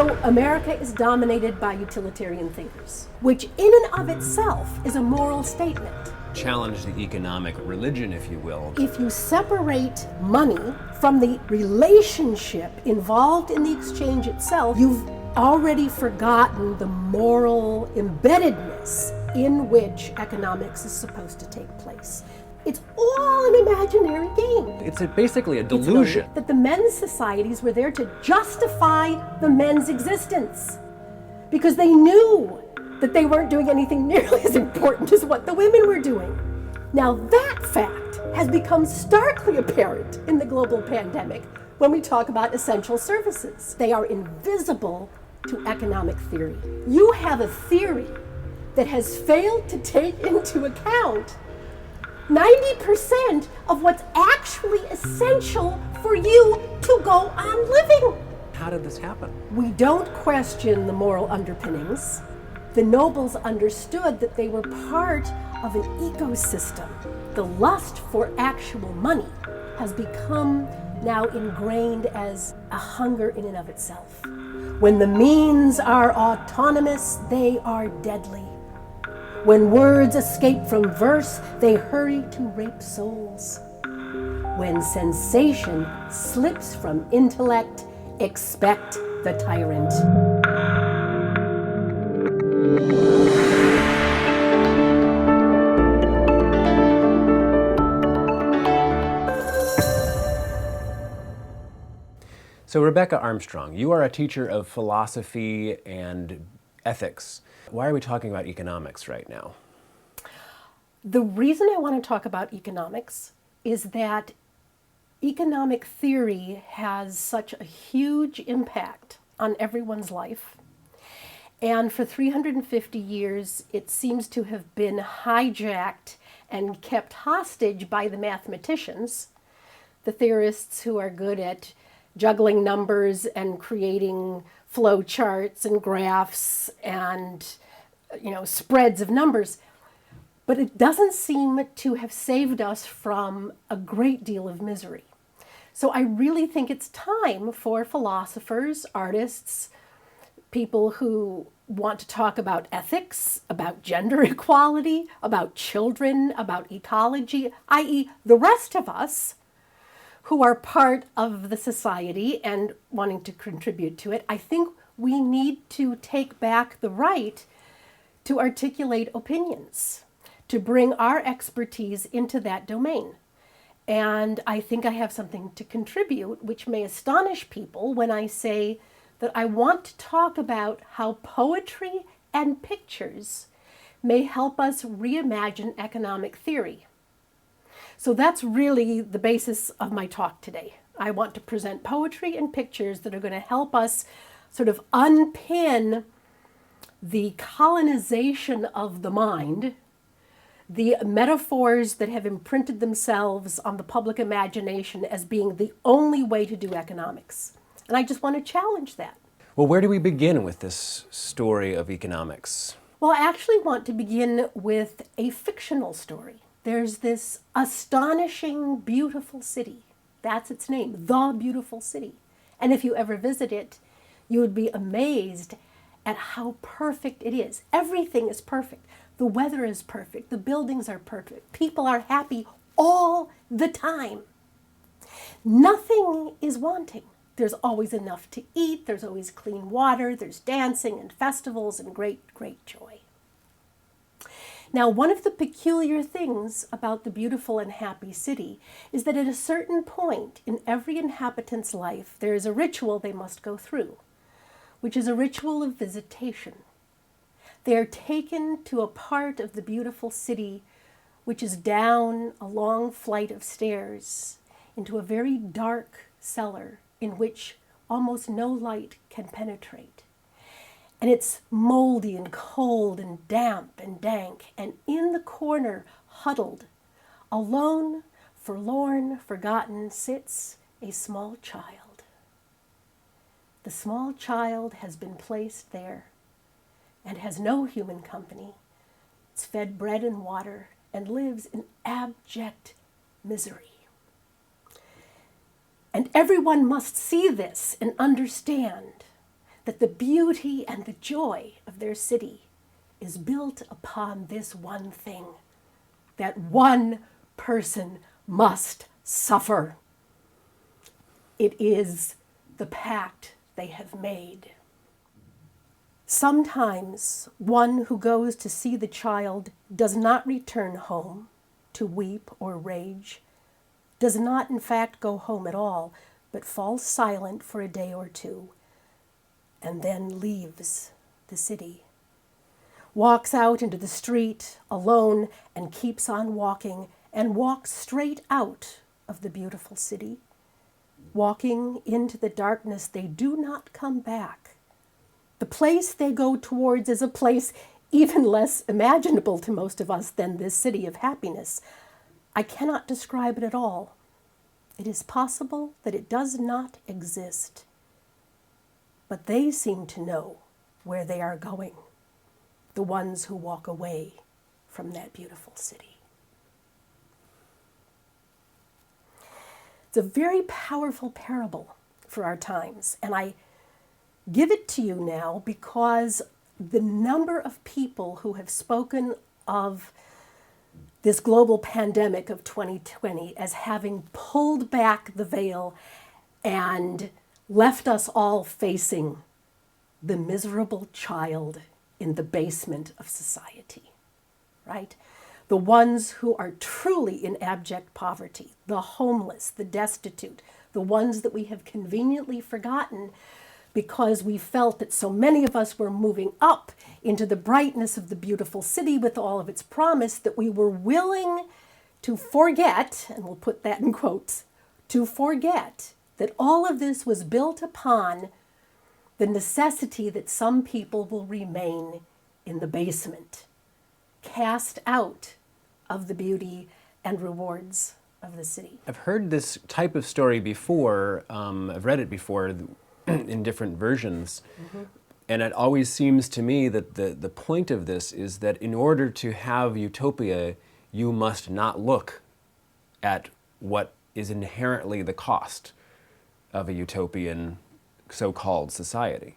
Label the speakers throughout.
Speaker 1: So America is dominated by utilitarian thinkers, which in and of itself is a moral statement.
Speaker 2: Challenge the economic religion, if you will.
Speaker 1: If you separate money from the relationship involved in the exchange itself, you've already forgotten the moral embeddedness in which economics is supposed to take place. It's all an imaginary game.
Speaker 2: It's basically a delusion.
Speaker 1: That the men's societies were there to justify the men's existence because they knew that they weren't doing anything nearly as important as what the women were doing. Now that fact has become starkly apparent in the global pandemic when we talk about essential services. They are invisible to economic theory. You have a theory that has failed to take into account 90% of what's actually essential for you to go on living.
Speaker 2: How did this happen?
Speaker 1: We don't question the moral underpinnings. The nobles understood that they were part of an ecosystem. The lust for actual money has become now ingrained as a hunger in and of itself. When the means are autonomous, they are deadly. When words escape from verse, they hurry to rape souls. When sensation slips from intellect, expect the tyrant.
Speaker 2: So Rebecca Armstrong, you are a teacher of philosophy and ethics. Why are we talking about economics right now?
Speaker 1: The reason I want to talk about economics is that economic theory has such a huge impact on everyone's life. And for 350 years, it seems to have been hijacked and kept hostage by the mathematicians, the theorists who are good at juggling numbers and creating flow charts and graphs and, spreads of numbers. But it doesn't seem to have saved us from a great deal of misery. So I really think it's time for philosophers, artists, people who want to talk about ethics, about gender equality, about children, about ecology, i.e. the rest of us who are part of the society and wanting to contribute to it. I think we need to take back the right to articulate opinions, to bring our expertise into that domain. And I think I have something to contribute, which may astonish people when I say that I want to talk about how poetry and pictures may help us reimagine economic theory. So that's really the basis of my talk today. I want to present poetry and pictures that are going to help us sort of unpin the colonization of the mind, the metaphors that have imprinted themselves on the public imagination as being the only way to do economics. And I just want to challenge that.
Speaker 2: Well, where do we begin with this story of economics?
Speaker 1: Well, I actually want to begin with a fictional story. There's this astonishing, beautiful city. That's its name, The Beautiful City. And if you ever visit it, you would be amazed at how perfect it is. Everything is perfect. The weather is perfect. The buildings are perfect. People are happy all the time. Nothing is wanting. There's always enough to eat. There's always clean water. There's dancing and festivals and great, great joy. Now, one of the peculiar things about the beautiful and happy city is that at a certain point in every inhabitant's life, there is a ritual they must go through, which is a ritual of visitation. They are taken to a part of the beautiful city which is down a long flight of stairs into a very dark cellar in which almost no light can penetrate. And it's moldy and cold and damp and dank. And in the corner, huddled, alone, forlorn, forgotten, sits a small child. The small child has been placed there and has no human company. It's fed bread and water and lives in abject misery. And everyone must see this and understand that the beauty and the joy of their city is built upon this one thing, that one person must suffer. It is the pact they have made. Sometimes one who goes to see the child does not return home to weep or rage, does not in fact go home at all, but falls silent for a day or two, and then leaves the city, walks out into the street alone and keeps on walking, and walks straight out of the beautiful city. Walking into the darkness, they do not come back. The place they go towards is a place even less imaginable to most of us than this city of happiness. I cannot describe it at all. It is possible that it does not exist. But they seem to know where they are going, the ones who walk away from that beautiful city. It's a very powerful parable for our times, and I give it to you now because the number of people who have spoken of this global pandemic of 2020 as having pulled back the veil and left us all facing the miserable child in the basement of society, right? The ones who are truly in abject poverty, the homeless, the destitute, the ones that we have conveniently forgotten because we felt that so many of us were moving up into the brightness of the beautiful city with all of its promise that we were willing to forget, and we'll put that in quotes, to forget that all of this was built upon the necessity that some people will remain in the basement, cast out of the beauty and rewards of the city.
Speaker 2: I've heard this type of story before. I've read it before in different versions. Mm-hmm. And it always seems to me that the point of this is that in order to have utopia, you must not look at what is inherently the cost of a utopian so-called society.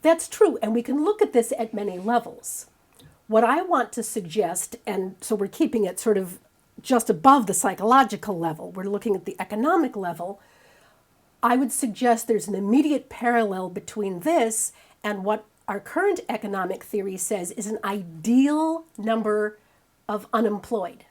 Speaker 1: That's true, and we can look at this at many levels. What I want to suggest, and so we're keeping it sort of just above the psychological level, we're looking at the economic level, I would suggest there's an immediate parallel between this and what our current economic theory says is an ideal number of unemployed.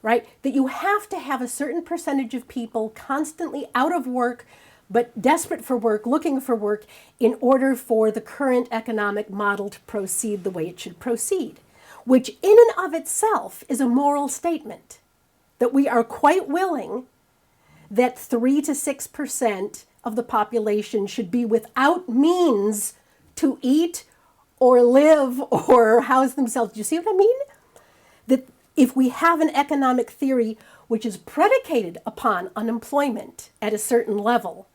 Speaker 1: Right? That you have to have a certain percentage of people constantly out of work, but desperate for work, looking for work, in order for the current economic model to proceed the way it should proceed, which in and of itself is a moral statement, that we are quite willing that 3 to 6% of the population should be without means to eat or live or house themselves. Do you see what I mean? That if we have an economic theory which is predicated upon unemployment at a certain level,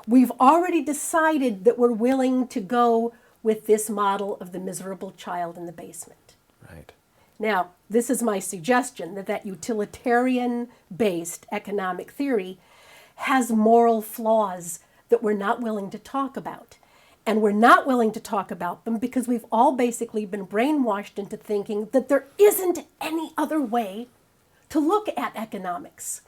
Speaker 1: we've already decided that we're willing to go with this model of the miserable child in the basement.
Speaker 2: Right.
Speaker 1: Now, this is my suggestion, that utilitarian-based economic theory has moral flaws that we're not willing to talk about. And we're not willing to talk about them because we've all basically been brainwashed into thinking that there isn't any other way to look at economics.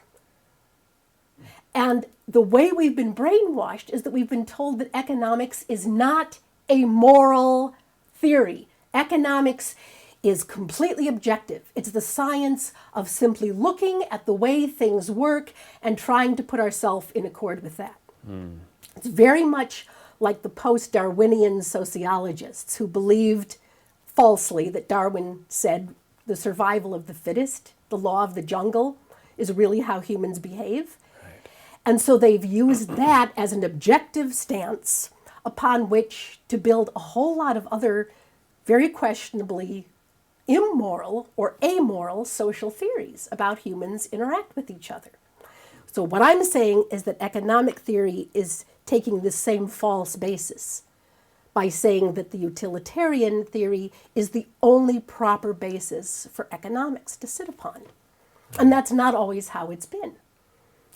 Speaker 1: And the way we've been brainwashed is that we've been told that economics is not a moral theory. Economics is completely objective. It's the science of simply looking at the way things work and trying to put ourselves in accord with that. It's very much like the post-Darwinian sociologists who believed falsely that Darwin said the survival of the fittest, the law of the jungle, is really how humans behave. Right. And so they've used that as an objective stance upon which to build a whole lot of other very questionably immoral or amoral social theories about humans interact with each other. So what I'm saying is that economic theory is taking this same false basis by saying that the utilitarian theory is the only proper basis for economics to sit upon. And that's not always how it's been.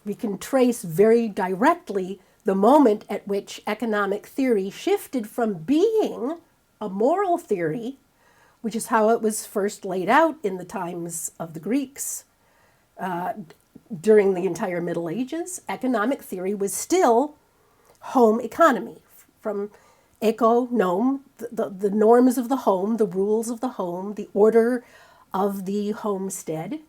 Speaker 1: We can trace very directly the the moment at which economic theory shifted from being a moral theory, which is how it was first laid out in the times of the Greeks, during the entire Middle Ages, economic theory was still home economy, from eco-nome, the norms of the home, the rules of the home, the order of the homestead,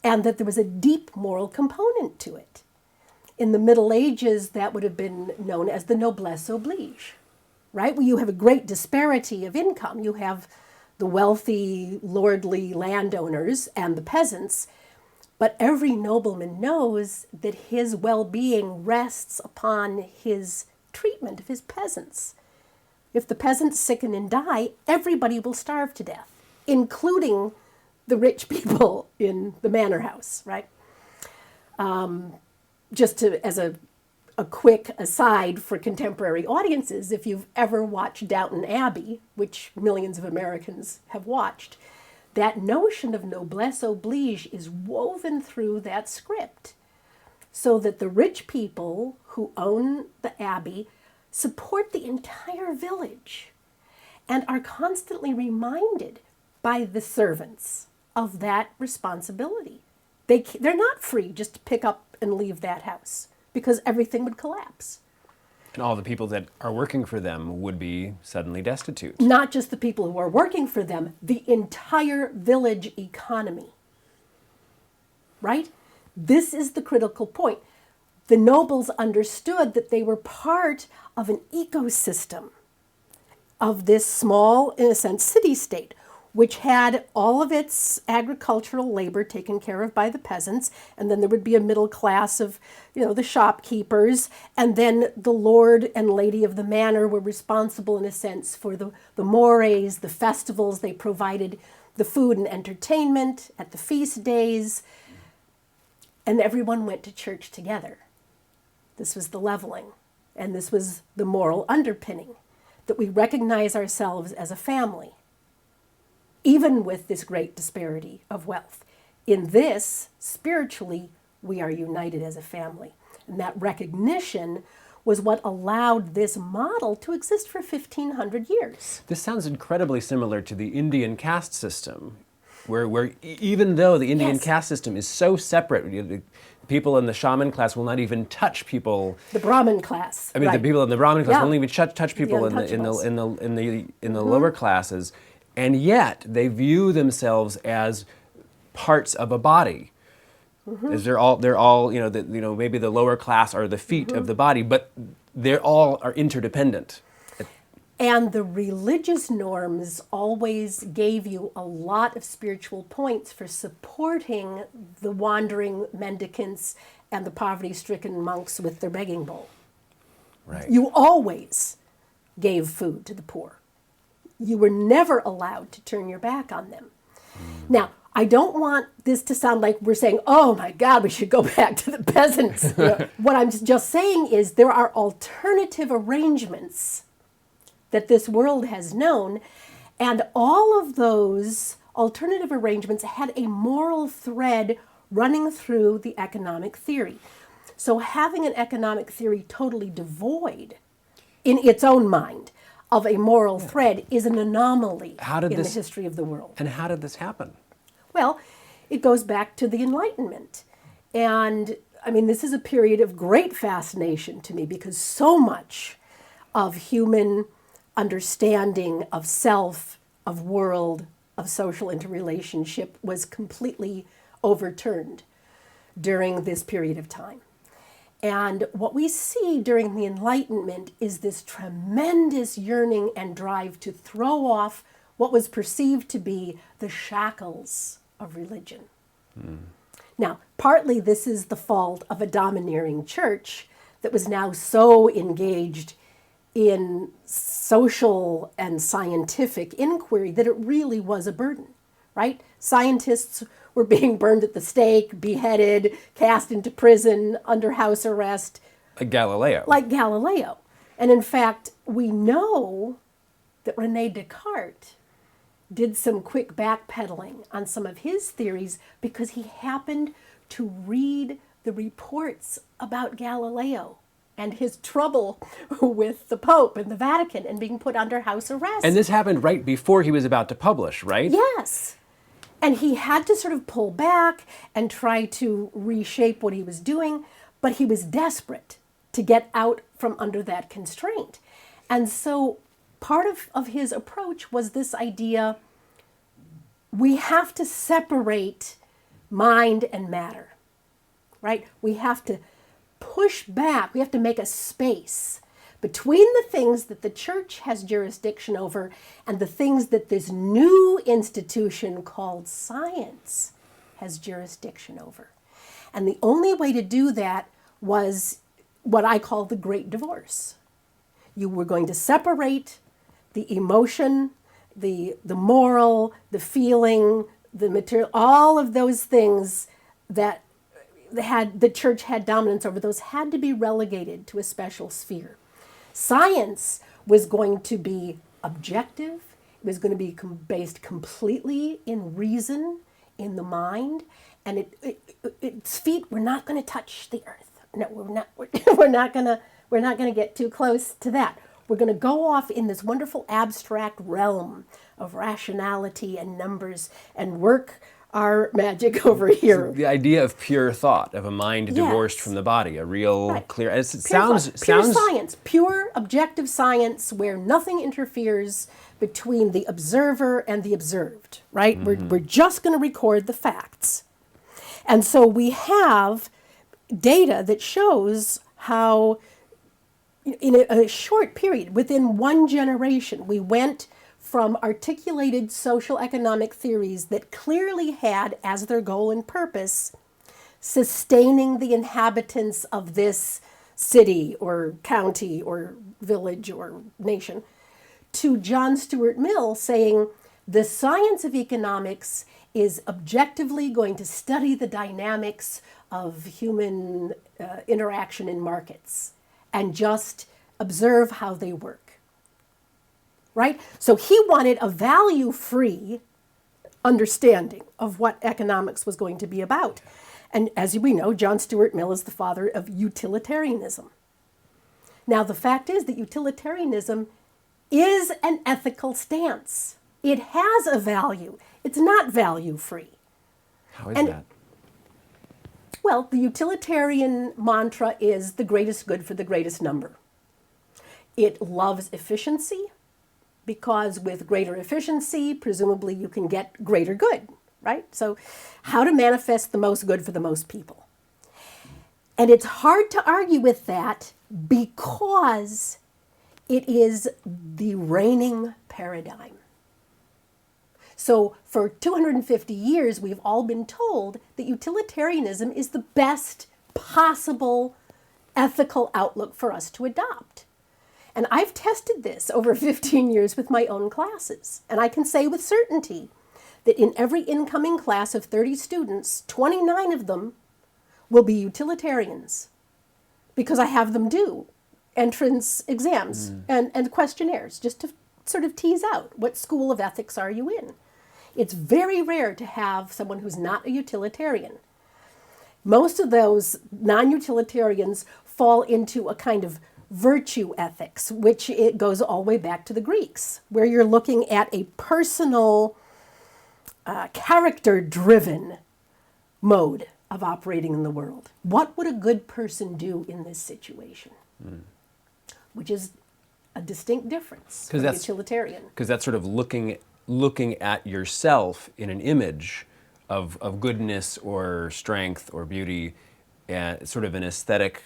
Speaker 1: and that there was a deep moral component to it. In the Middle Ages, that would have been known as the noblesse oblige, right? Where you have a great disparity of income. You have the wealthy, lordly landowners and the peasants, but every nobleman knows that his well-being rests upon his treatment of his peasants. If the peasants sicken and die, everybody will starve to death, including the rich people in the manor house, right? As a quick aside for contemporary audiences, if you've ever watched Downton Abbey, which millions of Americans have watched, that notion of noblesse oblige is woven through that script, so that the rich people who own the abbey support the entire village and are constantly reminded by the servants of that responsibility. They're not free just to pick up and leave that house, because everything would collapse.
Speaker 2: And all the people that are working for them would be suddenly destitute.
Speaker 1: Not just the people who are working for them, the entire village economy. Right? This is the critical point. The nobles understood that they were part of an ecosystem of this small, in a sense, city-state, which had all of its agricultural labor taken care of by the peasants, and then there would be a middle class of, the shopkeepers, and then the lord and lady of the manor were responsible, in a sense, for the mores, the festivals. They provided the food and entertainment at the feast days, and everyone went to church together. This was the leveling, and this was the moral underpinning, that we recognize ourselves as a family, even with this great disparity of wealth. In this, spiritually, we are united as a family. And that recognition was what allowed this model to exist for 1,500 years.
Speaker 2: This sounds incredibly similar to the Indian caste system, where even though the Indian
Speaker 1: Yes.
Speaker 2: caste system is so separate, the people in the shaman class will not even touch people.
Speaker 1: The Brahmin class.
Speaker 2: I mean,
Speaker 1: right.
Speaker 2: the people in the Brahmin class
Speaker 1: Yeah.
Speaker 2: won't even touch people in the lower classes, and yet they view themselves as parts of a body. As they're all maybe the lower class are the feet of the body, but they all are interdependent.
Speaker 1: And the religious norms always gave you a lot of spiritual points for supporting the wandering mendicants and the poverty-stricken monks with their begging bowl.
Speaker 2: Right.
Speaker 1: You always gave food to the poor. You were never allowed to turn your back on them. Now, I don't want this to sound like we're saying, oh my God, we should go back to the peasants. What I'm just saying is there are alternative arrangements that this world has known, and all of those alternative arrangements had a moral thread running through the economic theory. So having an economic theory totally devoid in its own mind of a moral thread is an anomaly in the history of the world.
Speaker 2: And how did this happen?
Speaker 1: Well, it goes back to the Enlightenment. And I mean, this is a period of great fascination to me, because so much of human understanding of self, of world, of social interrelationship was completely overturned during this period of time. And what we see during the Enlightenment is this tremendous yearning and drive to throw off what was perceived to be the shackles of religion. Now, partly this is the fault of a domineering church that was now so engaged in social and scientific inquiry that it really was a burden, right? Scientists were being burned at the stake, beheaded, cast into prison, under house arrest.
Speaker 2: Like Galileo.
Speaker 1: Like Galileo. And in fact, we know that René Descartes did some quick backpedaling on some of his theories because he happened to read the reports about Galileo and his trouble with the Pope and the Vatican and being put under house arrest.
Speaker 2: And this happened right before he was about to publish, right?
Speaker 1: Yes. And he had to sort of pull back and try to reshape what he was doing, but he was desperate to get out from under that constraint. And so part of his approach was this idea, we have to separate mind and matter, right? We have to push back, we have to make a space between the things that the church has jurisdiction over and the things that this new institution called science has jurisdiction over. And the only way to do that was what I call the Great Divorce. You were going to separate the emotion, the moral, the feeling, the material, all of those things that the church had dominance over, those had to be relegated to a special sphere. Science was going to be objective. It was going to be based completely in reason, in the mind, and its feet were not going to touch the earth. No, we're not going to get too close to that. We're going to go off in this wonderful abstract realm of rationality and numbers and work our magic over here.
Speaker 2: So the idea of pure thought, of a mind divorced from the body, a real clear. It sounds
Speaker 1: pure science, pure objective science, where nothing interferes between the observer and the observed. Right? We're just going to record the facts, and so we have data that shows how, in a short period, within one generation, we went from articulated social economic theories that clearly had as their goal and purpose sustaining the inhabitants of this city or county or village or nation, to John Stuart Mill saying the science of economics is objectively going to study the dynamics of human interaction in markets and just observe how they work. Right? So he wanted a value-free understanding of what economics was going to be about. And as we know, John Stuart Mill is the father of utilitarianism. Now, the fact is that utilitarianism is an ethical stance. It has a value. It's not value-free.
Speaker 2: How is that?
Speaker 1: Well, the utilitarian mantra is the greatest good for the greatest number. It loves efficiency, because with greater efficiency, presumably you can get greater good, right? So how to manifest the most good for the most people. And it's hard to argue with that because it is the reigning paradigm. So for 250 years, we've all been told that utilitarianism is the best possible ethical outlook for us to adopt. And I've tested this over 15 years with my own classes. And I can say with certainty that in every incoming class of 30 students, 29 of them will be utilitarians because I have them do entrance exams and questionnaires just to sort of tease out what school of ethics are you in. It's very rare to have someone who's not a utilitarian. Most of those non-utilitarians fall into a kind of virtue ethics, which it goes all the way back to the Greeks, where you're looking at a personal, character-driven mode of operating in the world. What would a good person do in this situation? Which is a distinct difference from utilitarian.
Speaker 2: Because that's sort of looking at yourself in an image of goodness or strength or beauty, and sort of an aesthetic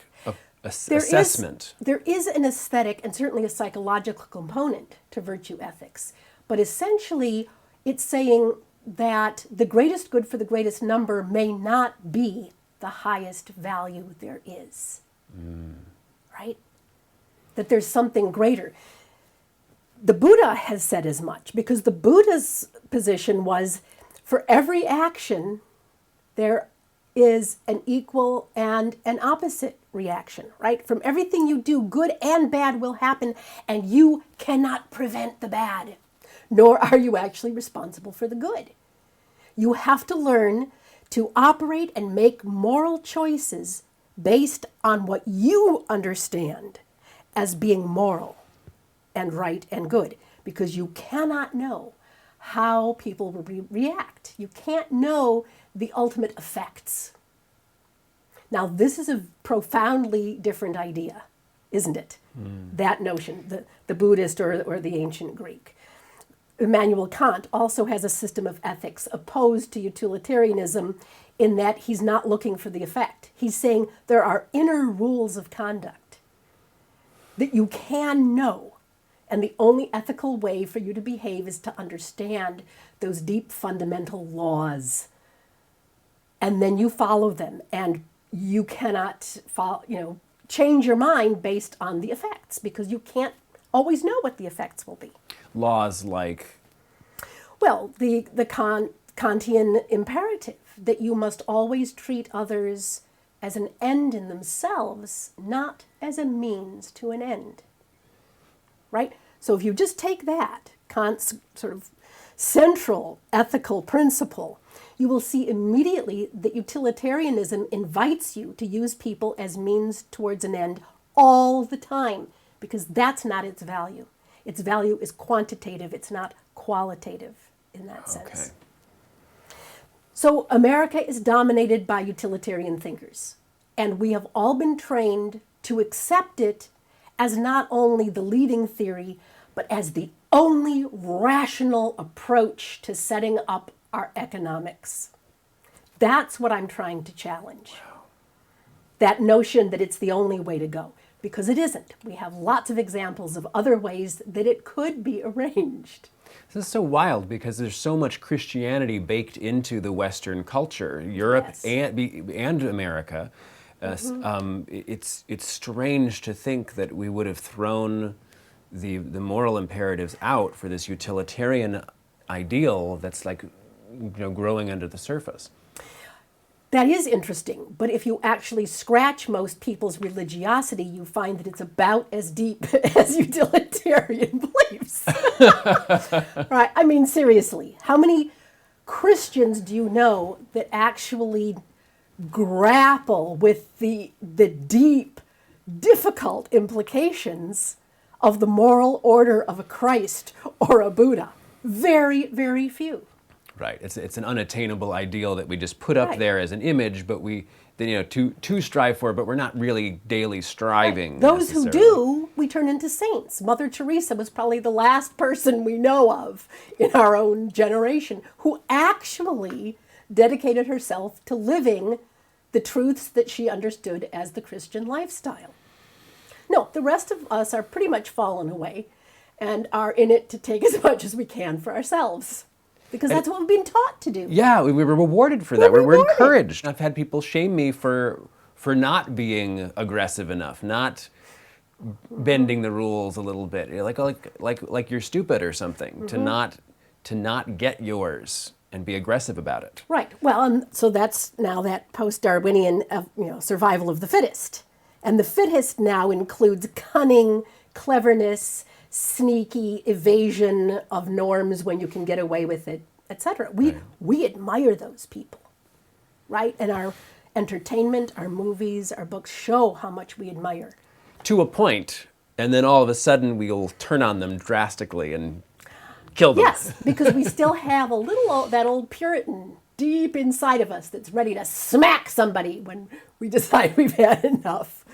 Speaker 2: assessment.
Speaker 1: There is an aesthetic and certainly a psychological component to virtue ethics, but essentially it's saying that the greatest good for the greatest number may not be the highest value there is, right? That there's something greater. The Buddha has said as much, because the Buddha's position was for every action there is an equal and an opposite reaction, right? From everything you do, good and bad will happen, and you cannot prevent the bad, nor are you actually responsible for the good. You have to learn to operate and make moral choices based on what you understand as being moral and right and good, because you cannot know how people will react. You can't know the ultimate effects. Now, this is a profoundly different idea, isn't it? That notion, the Buddhist or the ancient Greek. Immanuel Kant also has a system of ethics opposed to utilitarianism in that he's not looking for the effect. He's saying there are inner rules of conduct that you can know, and the only ethical way for you to behave is to understand those deep fundamental laws. And then you follow them, and you cannot change your mind based on the effects, because you can't always know what the effects will be.
Speaker 2: Laws like?
Speaker 1: Well, the Kantian imperative that you must always treat others as an end in themselves, not as a means to an end. Right? So if you just take that, Kant's sort of central ethical principle, you will see immediately that utilitarianism invites you to use people as means towards an end all the time, because that's not its value. Its value is quantitative, it's not qualitative in that sense. So America is dominated by utilitarian thinkers, and we have all been trained to accept it as not only the leading theory, but as the only rational approach to setting up our economics. That's what I'm trying to challenge. Wow. That notion that it's the only way to go, because it isn't. We have lots of examples of other ways that it could be arranged.
Speaker 2: This is so wild because there's so much Christianity baked into the Western culture, Europe and America. It's strange to think that we would have thrown the moral imperatives out for this utilitarian ideal that's like, growing under the surface.
Speaker 1: That is interesting, but if you actually scratch most people's religiosity, you find that it's about as deep as utilitarian beliefs. Right? I mean, seriously, how many Christians do you know that actually grapple with the deep, difficult implications of the moral order of a Christ or a Buddha? Very, very few.
Speaker 2: Right. It's an unattainable ideal that we just put up there as an image, but we to strive for, but we're not really daily striving.
Speaker 1: Right. Those who do, we turn into saints. Mother Teresa was probably the last person we know of in our own generation who actually dedicated herself to living the truths that she understood as the Christian lifestyle. No, the rest of us are pretty much fallen away and are in it to take as much as we can for ourselves. Because that's what we've been taught to do.
Speaker 2: Yeah, we were rewarded for that. We're encouraged. I've had people shame me for not being aggressive enough, not bending the rules a little bit. Like you're stupid or something, to not get yours and be aggressive about it.
Speaker 1: Right. Well, so that's now that post-Darwinian survival of the fittest. And the fittest now includes cunning, cleverness, sneaky evasion of norms when you can get away with it, etc. We admire those people, right? And our entertainment, our movies, our books show how much we admire.
Speaker 2: To a point, and then all of a sudden we'll turn on them drastically and kill them.
Speaker 1: Yes, because we still have a little that old Puritan deep inside of us that's ready to smack somebody when we decide we've had enough.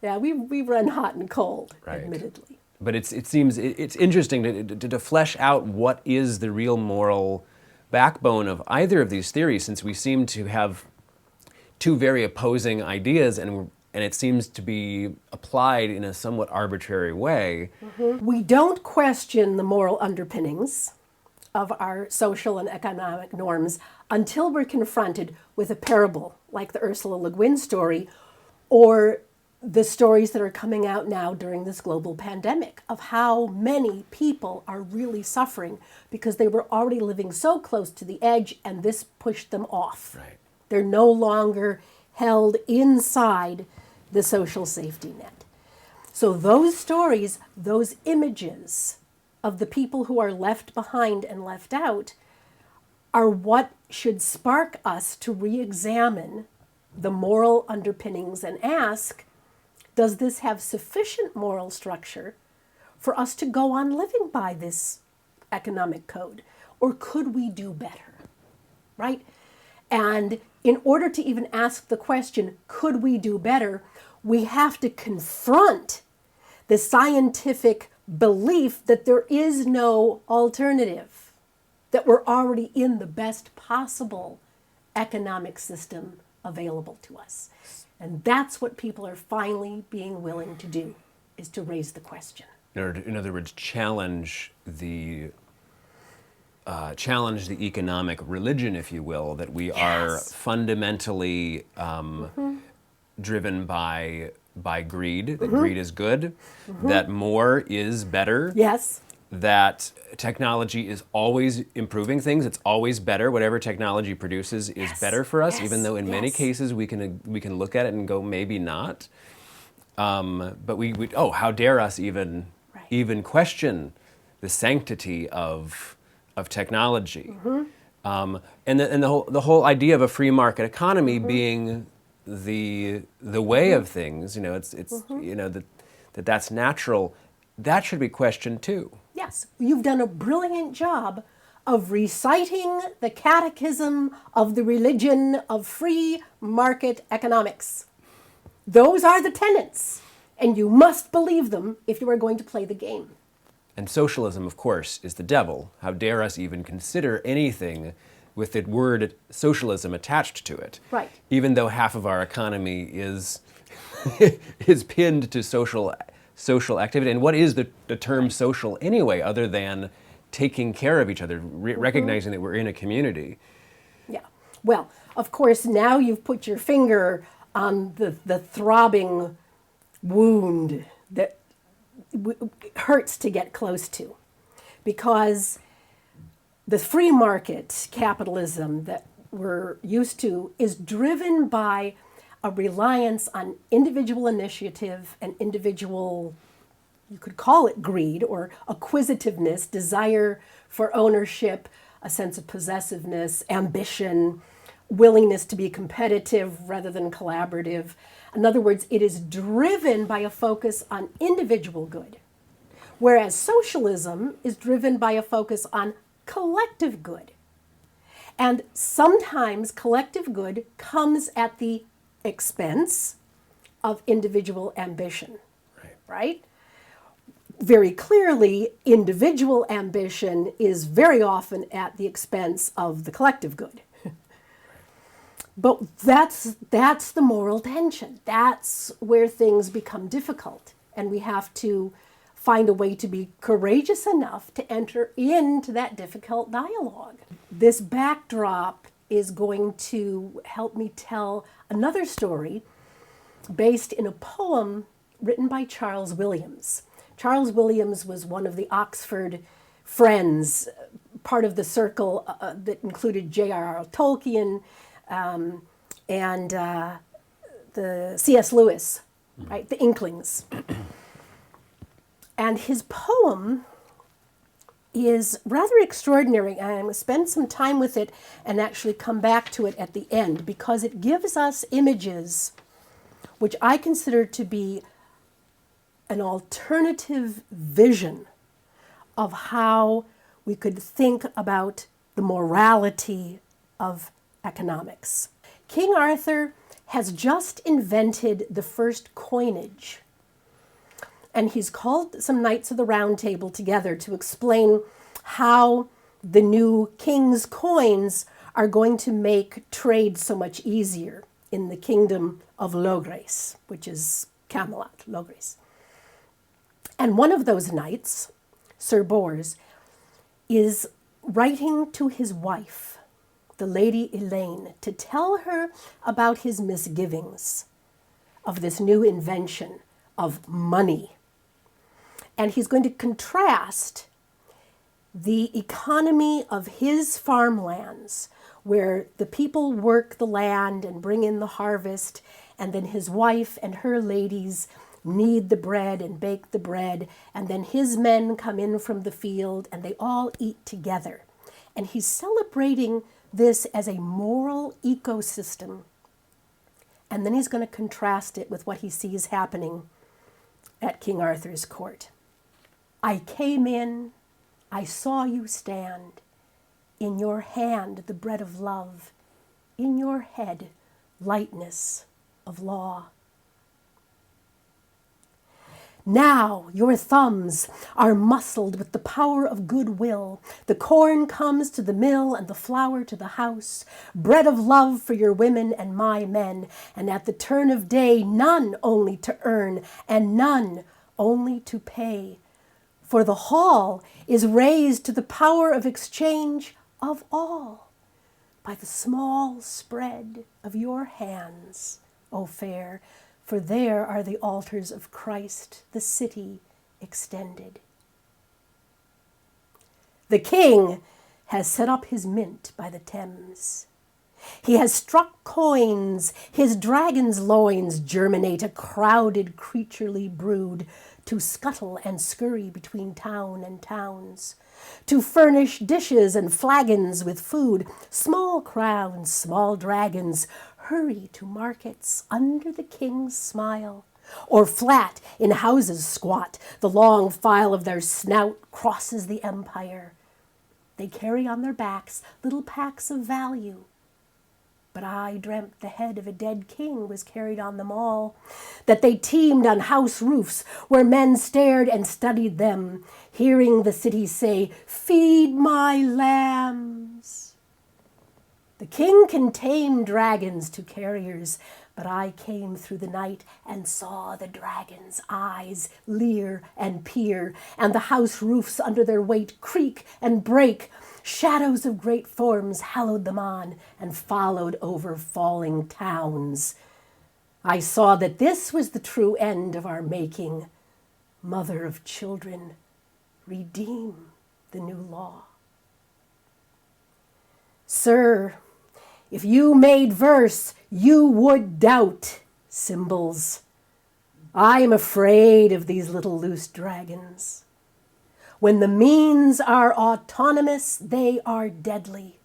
Speaker 1: Yeah, we run hot and cold, admittedly.
Speaker 2: But it seems it's interesting to flesh out what is the real moral backbone of either of these theories, since we seem to have two very opposing ideas, and it seems to be applied in a somewhat arbitrary way.
Speaker 1: We don't question the moral underpinnings of our social and economic norms until we're confronted with a parable like the Ursula Le Guin story, or the stories that are coming out now during this global pandemic of how many people are really suffering because they were already living so close to the edge and this pushed them off.
Speaker 2: Right.
Speaker 1: They're no longer held inside the social safety net. So those stories, those images of the people who are left behind and left out are what should spark us to re-examine the moral underpinnings and ask, does this have sufficient moral structure for us to go on living by this economic code? Or could we do better? Right? And in order to even ask the question, could we do better, we have to confront the scientific belief that there is no alternative, that we're already in the best possible economic system available to us. And that's what people are finally being willing to do, is to raise the question.
Speaker 2: In other words, challenge the economic religion, if you will, that we are fundamentally driven by greed, that greed is good, that more is better.
Speaker 1: Yes.
Speaker 2: That technology is always improving things. It's always better. Whatever technology produces is better for us, even though in many cases we can look at it and go, maybe not. But we how dare us even question the sanctity of technology, and the whole idea of a free market economy being the way of things. It's that's natural. That should be questioned too.
Speaker 1: Yes, you've done a brilliant job of reciting the catechism of the religion of free market economics. Those are the tenets, and you must believe them if you are going to play the game.
Speaker 2: And socialism, of course, is the devil. How dare us even consider anything with the word socialism attached to it?
Speaker 1: Right.
Speaker 2: Even though half of our economy is pinned to social activity. And what is the term social anyway, other than taking care of each other, recognizing that we're in a community? Yeah.
Speaker 1: Well, of course, now you've put your finger on the throbbing wound that hurts to get close to, because the free market capitalism that we're used to is driven by a reliance on individual initiative and individual, you could call it greed or acquisitiveness, desire for ownership, a sense of possessiveness, ambition, willingness to be competitive rather than collaborative. In other words, it is driven by a focus on individual good, whereas socialism is driven by a focus on collective good. And sometimes collective good comes at the expense of individual ambition, right? Very clearly, individual ambition is very often at the expense of the collective good. But that's the moral tension. That's where things become difficult. And we have to find a way to be courageous enough to enter into that difficult dialogue. This backdrop is going to help me tell another story based in a poem written by Charles Williams. Charles Williams was one of the Oxford friends, part of the circle that included J.R.R. Tolkien, and the C.S. Lewis, right, the Inklings. And his poem is rather extraordinary. I'm going to spend some time with it and actually come back to it at the end, because it gives us images which I consider to be an alternative vision of how we could think about the morality of economics. King Arthur has just invented the first coinage, and he's called some Knights of the Round Table together to explain how the new king's coins are going to make trade so much easier in the kingdom of Logres, which is Camelot, Logres. And one of those knights, Sir Bors, is writing to his wife, the Lady Elaine, to tell her about his misgivings of this new invention of money. And he's going to contrast the economy of his farmlands, where the people work the land and bring in the harvest, and then his wife and her ladies knead the bread and bake the bread, and then his men come in from the field and they all eat together. And he's celebrating this as a moral ecosystem And then he's going to contrast it with what he sees happening at King Arthur's court. I came in, I saw you stand, in your hand the bread of love, in your head lightness of law. Now your thumbs are muscled with the power of goodwill. The corn comes to the mill and the flour to the house. Bread of love for your women and my men. And at the turn of day, none only to earn and none only to pay. For the hall is raised to the power of exchange of all by the small spread of your hands, O fair, for there are the altars of Christ, the city extended. The king has set up his mint by the Thames. He has struck coins, his dragon's loins germinate a crowded creaturely brood to scuttle and scurry between town and towns, to furnish dishes and flagons with food. Small crowns, small dragons, hurry to markets under the king's smile, or flat in houses squat, the long file of their snout crosses the empire. They carry on their backs little packs of value. But I dreamt the head of a dead king was carried on them all, that they teemed on house roofs where men stared and studied them, hearing the city say, "Feed my lambs." The king can tame dragons to carriers, but I came through the night and saw the dragon's eyes leer and peer, and the house roofs under their weight creak and break. Shadows of great forms hallowed them on and followed over falling towns. I saw that this was the true end of our making. Mother of children, redeem the new law. Sir, if you made verse, you would doubt symbols. I am afraid of these little loose dragons. When the means are autonomous, they are deadly.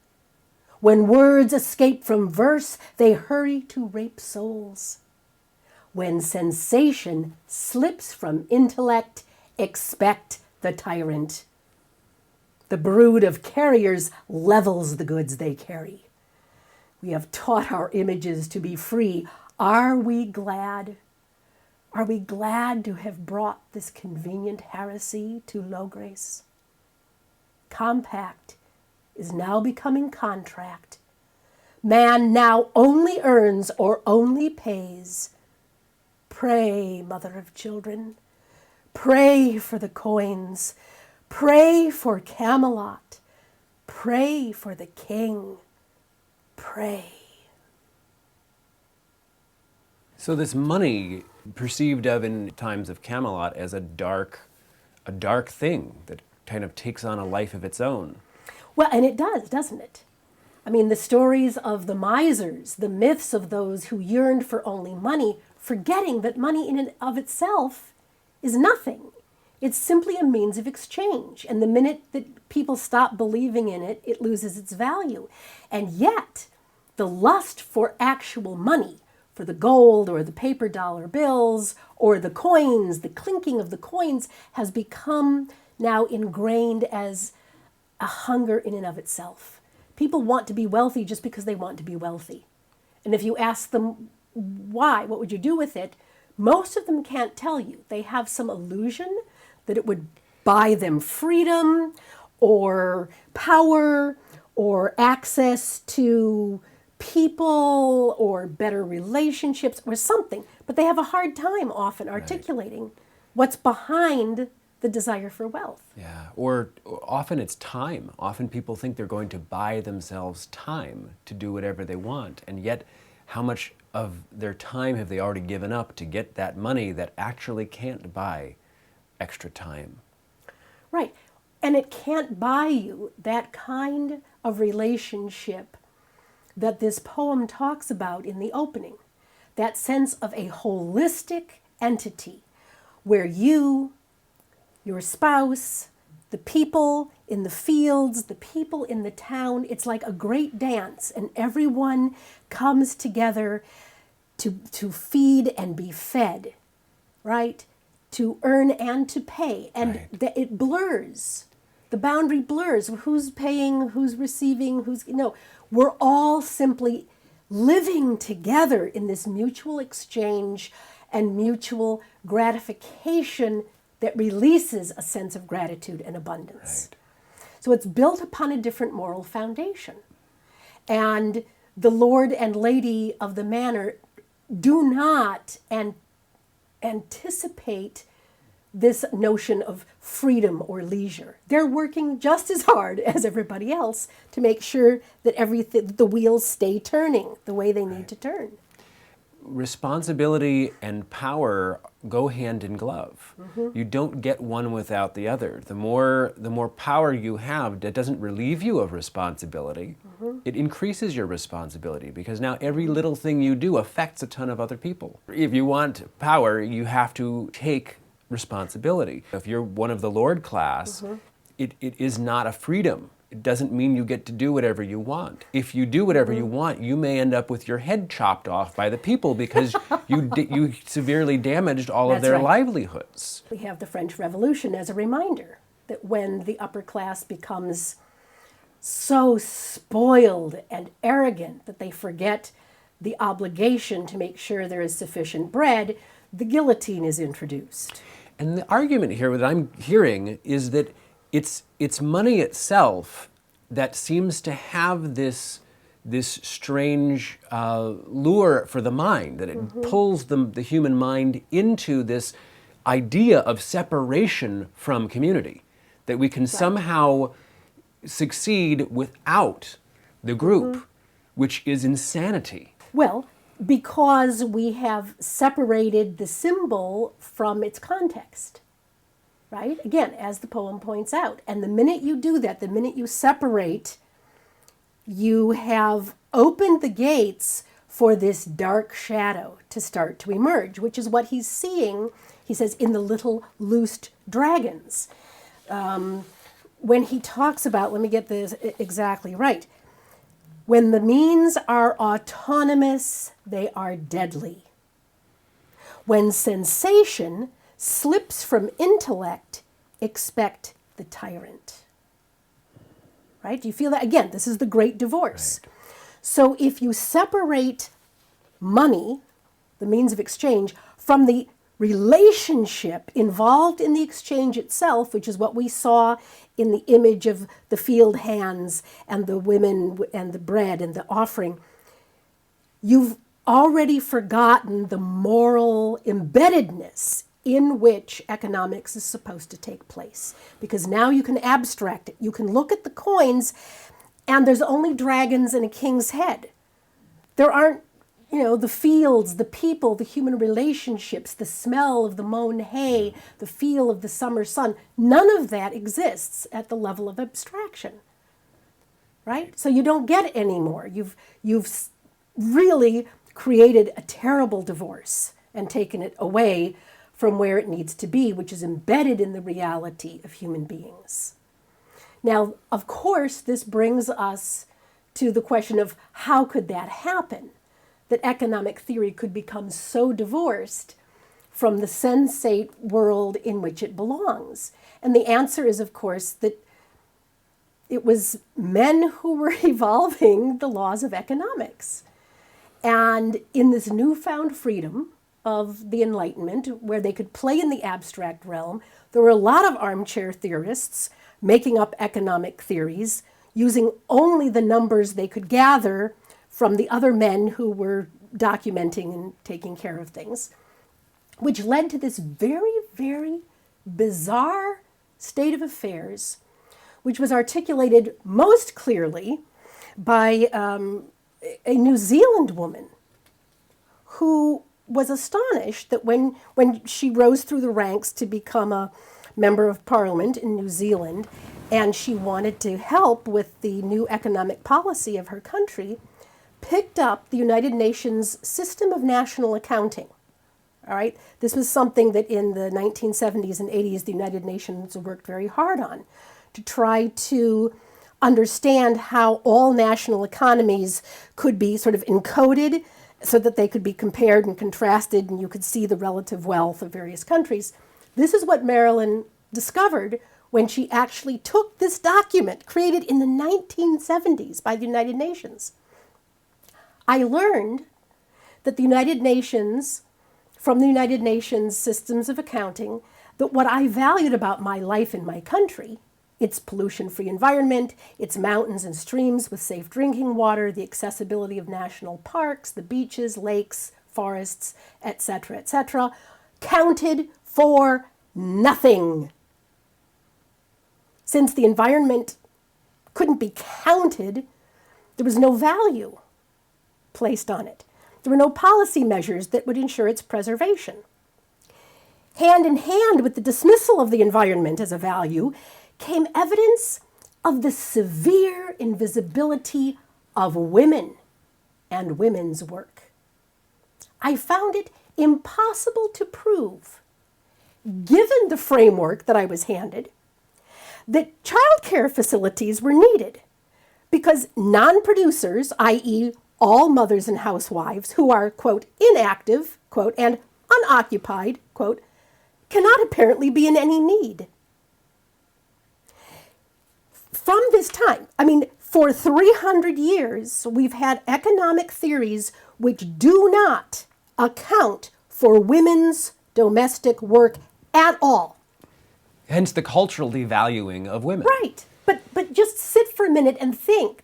Speaker 1: When words escape from verse, they hurry to rape souls. When sensation slips from intellect, expect the tyrant. The brood of carriers levels the goods they carry. We have taught our images to be free. Are we glad? Are we glad to have brought this convenient heresy to low grace? Compact is now becoming contract. Man now only earns or only pays. Pray, mother of children, pray for the coins, pray for Camelot, pray for the king, pray.
Speaker 2: So this money, perceived of in times of Camelot as a dark thing that kind of takes on a life of its own.
Speaker 1: Well, and it does, doesn't it? I mean, the stories of the misers, the myths of those who yearned for only money, forgetting that money in and of itself is nothing. It's simply a means of exchange. And the minute that people stop believing in it, it loses its value. And yet, the lust for actual money, for the gold or the paper dollar bills or the coins, the clinking of the coins has become now ingrained as a hunger in and of itself. People want to be wealthy just because they want to be wealthy. And if you ask them why, what would you do with it, most of them can't tell you. They have some illusion that it would buy them freedom or power or access to people or better relationships or something, but they have a hard time often articulating what's behind the desire for wealth.
Speaker 2: Yeah, or often it's time. Often people think they're going to buy themselves time to do whatever they want, and yet how much of their time have they already given up to get that money that actually can't buy extra time?
Speaker 1: Right, and it can't buy you that kind of relationship that this poem talks about in the opening, that sense of a holistic entity where you, your spouse, the people in the fields, the people in the town, it's like a great dance and everyone comes together to feed and be fed, right? To earn and to pay. And it blurs. The boundary blurs. Who's paying, who's receiving, we're all simply living together in this mutual exchange and mutual gratification that releases a sense of gratitude and abundance. So it's built upon a different moral foundation. And the Lord and Lady of the Manor do not anticipate this notion of freedom or leisure. They're working just as hard as everybody else to make sure that the wheels stay turning the way they need to turn.
Speaker 2: Responsibility and power go hand in glove. You don't get one without the other. The more power you have, that doesn't relieve you of responsibility. It increases your responsibility, because now every little thing you do affects a ton of other people. If you want power, you have to take responsibility. If you're one of the Lord class, it is not a freedom. It doesn't mean you get to do whatever you want. If you do whatever you want, you may end up with your head chopped off by the people because you severely damaged all of their livelihoods.
Speaker 1: We have the French Revolution as a reminder that when the upper class becomes so spoiled and arrogant that they forget the obligation to make sure there is sufficient bread, the guillotine is introduced.
Speaker 2: And the argument here that I'm hearing is that it's money itself that seems to have this strange lure for the mind, that it pulls the human mind into this idea of separation from community, that we can somehow succeed without the group, which is insanity.
Speaker 1: Well, because we have separated the symbol from its context. Right? Again, as the poem points out. And the minute you do that, the minute you separate, you have opened the gates for this dark shadow to start to emerge, which is what he's seeing, he says, in the little loosed dragons. When he talks about, let me get this exactly right, when the means are autonomous, they are deadly. When sensation slips from intellect, expect the tyrant. Right? Do you feel that? Again, this is the great divorce.
Speaker 2: Right.
Speaker 1: So if you separate money, the means of exchange, from the relationship involved in the exchange itself, which is what we saw in the image of the field hands and the women and the bread and the offering, you've already forgotten the moral embeddedness in which economics is supposed to take place. Because now you can abstract it. You can look at the coins and there's only dragons and a king's head. There aren't, the fields, the people, the human relationships, the smell of the mown hay, the feel of the summer sun. None of that exists at the level of abstraction, right? So you don't get it anymore. You've really created a terrible divorce and taken it away from where it needs to be, which is embedded in the reality of human beings. Now, of course, this brings us to the question of how could that happen? That economic theory could become so divorced from the sensate world in which it belongs. And the answer is, of course, that it was men who were evolving the laws of economics. And in this newfound freedom of the Enlightenment, where they could play in the abstract realm, there were a lot of armchair theorists making up economic theories, using only the numbers they could gather from the other men who were documenting and taking care of things, which led to this very, very bizarre state of affairs, which was articulated most clearly by a New Zealand woman who was astonished that when she rose through the ranks to become a member of parliament in New Zealand, and she wanted to help with the new economic policy of her country, picked up the United Nations system of national accounting. All right, this was something that in the 1970s and 80s the United Nations worked very hard on to try to understand how all national economies could be sort of encoded so that they could be compared and contrasted and you could see the relative wealth of various countries. This is what Marilyn discovered when she actually took this document created in the 1970s by the United Nations. I learned that the United Nations, from the United Nations systems of accounting, that what I valued about my life in my country, its pollution-free environment, its mountains and streams with safe drinking water, the accessibility of national parks, the beaches, lakes, forests, etc., counted for nothing. Since the environment couldn't be counted, there was no value placed on it. There were no policy measures that would ensure its preservation. Hand in hand with the dismissal of the environment as a value came evidence of the severe invisibility of women and women's work. I found it impossible to prove, given the framework that I was handed, that childcare facilities were needed because non-producers, i.e., all mothers and housewives who are, quote, inactive, quote, and unoccupied, quote, cannot apparently be in any need. From this time, for 300 years, we've had economic theories which do not account for women's domestic work at all.
Speaker 2: Hence the cultural devaluing of women.
Speaker 1: Right. But just sit for a minute and think.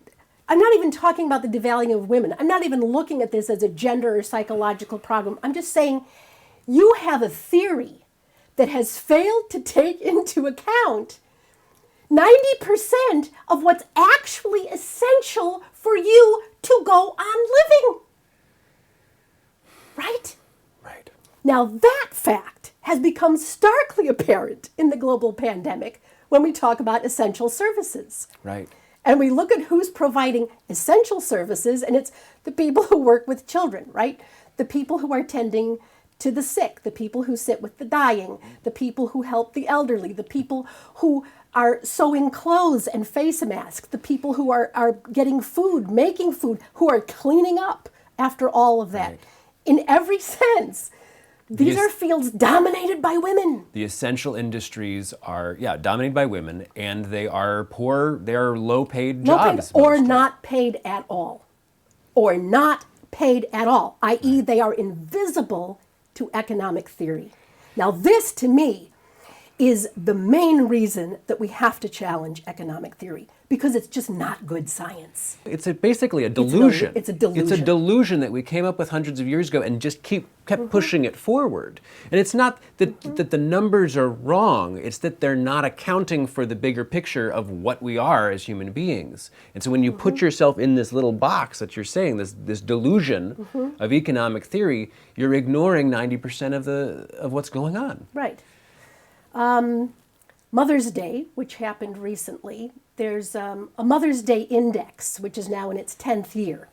Speaker 1: I'm not even talking about the devaluing of women. I'm not even looking at this as a gender or psychological problem. I'm just saying you have a theory that has failed to take into account 90% of what's actually essential for you to go on living. Right?
Speaker 2: Right.
Speaker 1: Now that fact has become starkly apparent in the global pandemic when we talk about essential services.
Speaker 2: Right.
Speaker 1: And we look at who's providing essential services, and it's the people who work with children, right? The people who are tending to the sick, the people who sit with the dying, the people who help the elderly, the people who are sewing clothes and face masks, the people who are getting food, making food, who are cleaning up after all of that.
Speaker 2: Right.
Speaker 1: In every sense, these are fields dominated by women.
Speaker 2: The essential industries are, dominated by women, and they are poor, they are low-paid jobs.
Speaker 1: Or not paid at all. Or not paid at all, i.e. they are invisible to economic theory. Now this, to me, is the main reason that we have to challenge economic theory, because it's just not good science.
Speaker 2: It's basically a delusion.
Speaker 1: It's a delusion.
Speaker 2: It's a delusion that we came up with hundreds of years ago and just kept pushing it forward. And it's not that the numbers are wrong, it's that they're not accounting for the bigger picture of what we are as human beings. And so when you put yourself in this little box that you're saying, this delusion of economic theory, you're ignoring 90% of what's going on.
Speaker 1: Right. Mother's Day, which happened recently, there's a Mother's Day Index, which is now in its 10th year,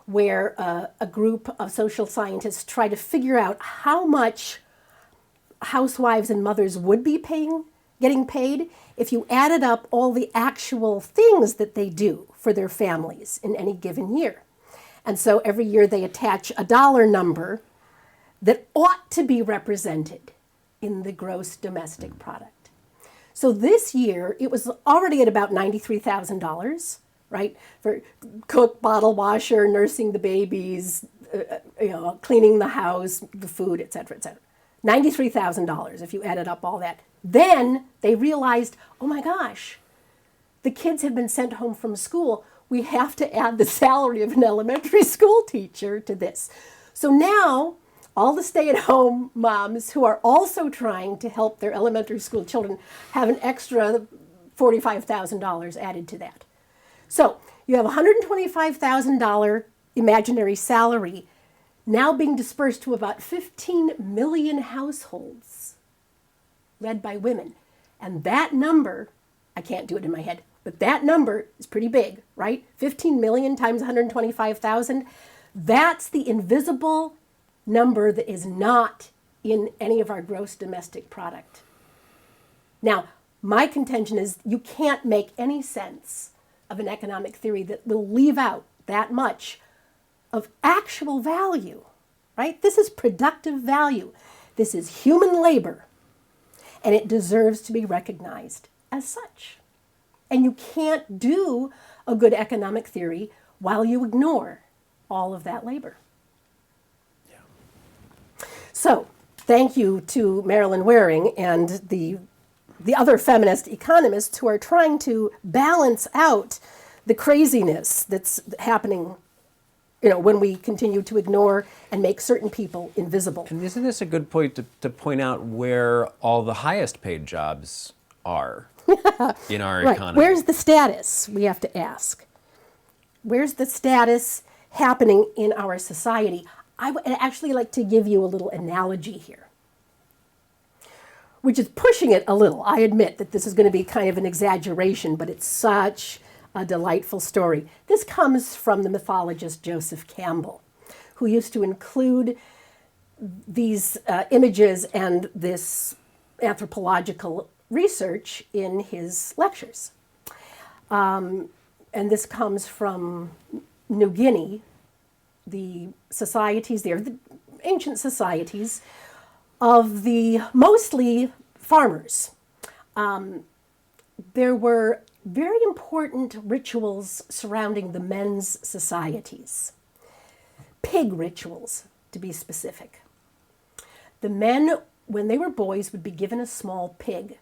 Speaker 1: where a group of social scientists try to figure out how much housewives and mothers would be getting paid if you added up all the actual things that they do for their families in any given year. And so every year they attach a dollar number that ought to be represented in the gross domestic product. So this year, it was already at about $93,000, right? For cook, bottle washer, nursing the babies, cleaning the house, the food, et cetera, et cetera. $93,000 if you added up all that. Then they realized, oh my gosh, the kids have been sent home from school. We have to add the salary of an elementary school teacher to this. So now, all the stay-at-home moms who are also trying to help their elementary school children have an extra $45,000 added to that. So you have a $125,000 imaginary salary now being dispersed to about 15 million households led by women. And that number, I can't do it in my head, but that number is pretty big, right? 15 million times 125,000. That's the invisible number that is not in any of our gross domestic product. Now, my contention is you can't make any sense of an economic theory that will leave out that much of actual value, right? This is productive value. This is human labor, and it deserves to be recognized as such. And you can't do a good economic theory while you ignore all of that labor.
Speaker 2: Yeah.
Speaker 1: So, thank you to Marilyn Waring and the other feminist economists who are trying to balance out the craziness that's happening, when we continue to ignore and make certain people invisible.
Speaker 2: And isn't this a good point to point out where all the highest paid jobs are in our
Speaker 1: Right.
Speaker 2: economy?
Speaker 1: Where's the status, we have to ask? Where's the status happening in our society? I would actually like to give you a little analogy here, which is pushing it a little. I admit that this is going to be kind of an exaggeration, but it's such a delightful story. This comes from the mythologist Joseph Campbell, who used to include these images and this anthropological research in his lectures. And this comes from New Guinea, the societies there, the ancient societies of the mostly farmers. There were very important rituals surrounding the men's societies. Pig rituals, to be specific. The men, when they were boys, would be given a small pig.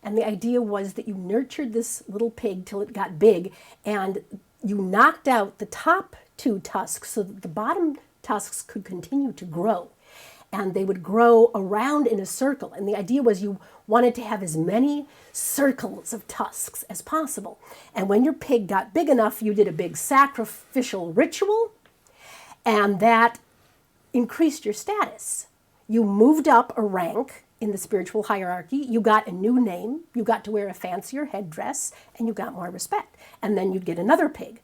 Speaker 1: And the idea was that you nurtured this little pig till it got big, and you knocked out the top two tusks so that the bottom tusks could continue to grow. And they would grow around in a circle. And the idea was you wanted to have as many circles of tusks as possible. And when your pig got big enough, you did a big sacrificial ritual, and that increased your status. You moved up a rank in the spiritual hierarchy. You got a new name. You got to wear a fancier headdress, and you got more respect. And then you'd get another pig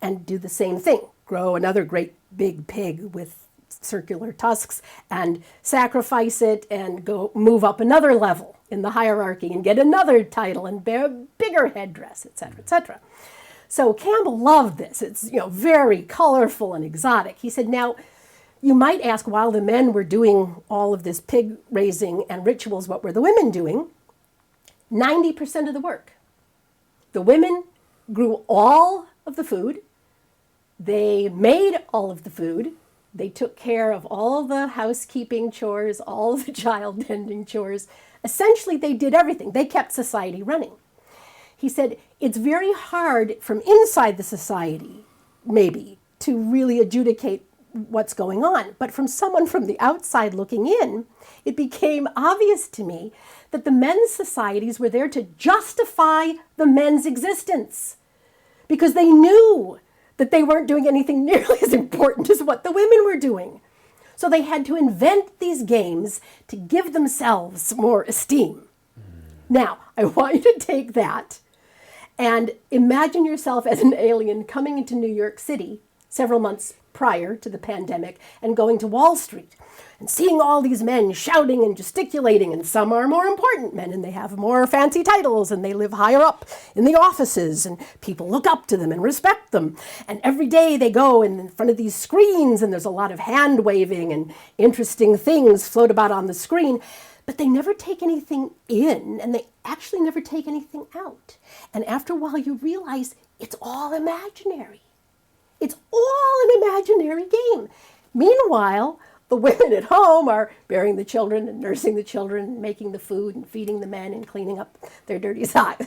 Speaker 1: and do the same thing. Grow another great big pig with circular tusks and sacrifice it and go move up another level in the hierarchy and get another title and bear a bigger headdress, etc., etc. So Campbell loved this. It's very colorful and exotic. He said, now, you might ask, while the men were doing all of this pig raising and rituals, what were the women doing? 90% of the work. The women grew all of the food. They made all of the food. They took care of all the housekeeping chores, all the child tending chores. Essentially, they did everything. They kept society running. He said, it's very hard from inside the society, maybe, to really adjudicate what's going on. But from someone from the outside looking in, it became obvious to me that the men's societies were there to justify the men's existence, because they knew that they weren't doing anything nearly as important as what the women were doing. So they had to invent these games to give themselves more esteem. Now, I want you to take that and imagine yourself as an alien coming into New York City several months prior to the pandemic and going to Wall Street and seeing all these men shouting and gesticulating, and some are more important men and they have more fancy titles and they live higher up in the offices and people look up to them and respect them. And every day they go in front of these screens and there's a lot of hand waving and interesting things float about on the screen, but they never take anything in and they actually never take anything out. And after a while you realize it's all imaginary. It's all an imaginary game. Meanwhile, the women at home are bearing the children and nursing the children and making the food and feeding the men and cleaning up their dirty socks.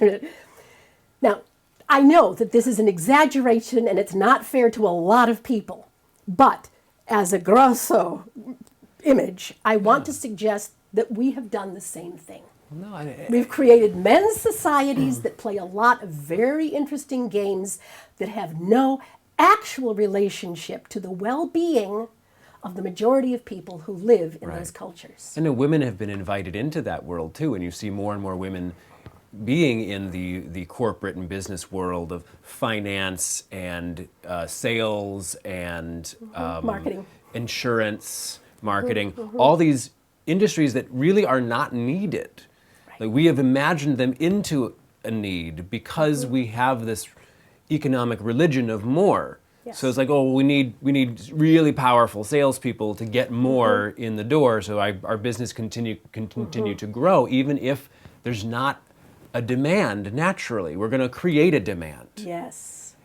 Speaker 1: Now, I know that this is an exaggeration and it's not fair to a lot of people, but as a grosso image, I want to suggest that we have done the same thing. We've created men's societies that play a lot of very interesting games that have no actual relationship to the well-being of the majority of people who live in those cultures.
Speaker 2: And women have been invited into that world too, and you see more and more women being in the corporate and business world of finance and sales and
Speaker 1: marketing,
Speaker 2: insurance, marketing, all these industries that really are not needed. Like, we have imagined them into a need because we have this economic religion of more.
Speaker 1: Yes.
Speaker 2: So it's like, oh, we need really powerful salespeople to get more in the door, so our business can continue to grow, even if there's not a demand naturally. We're going to create a demand.
Speaker 1: Yes.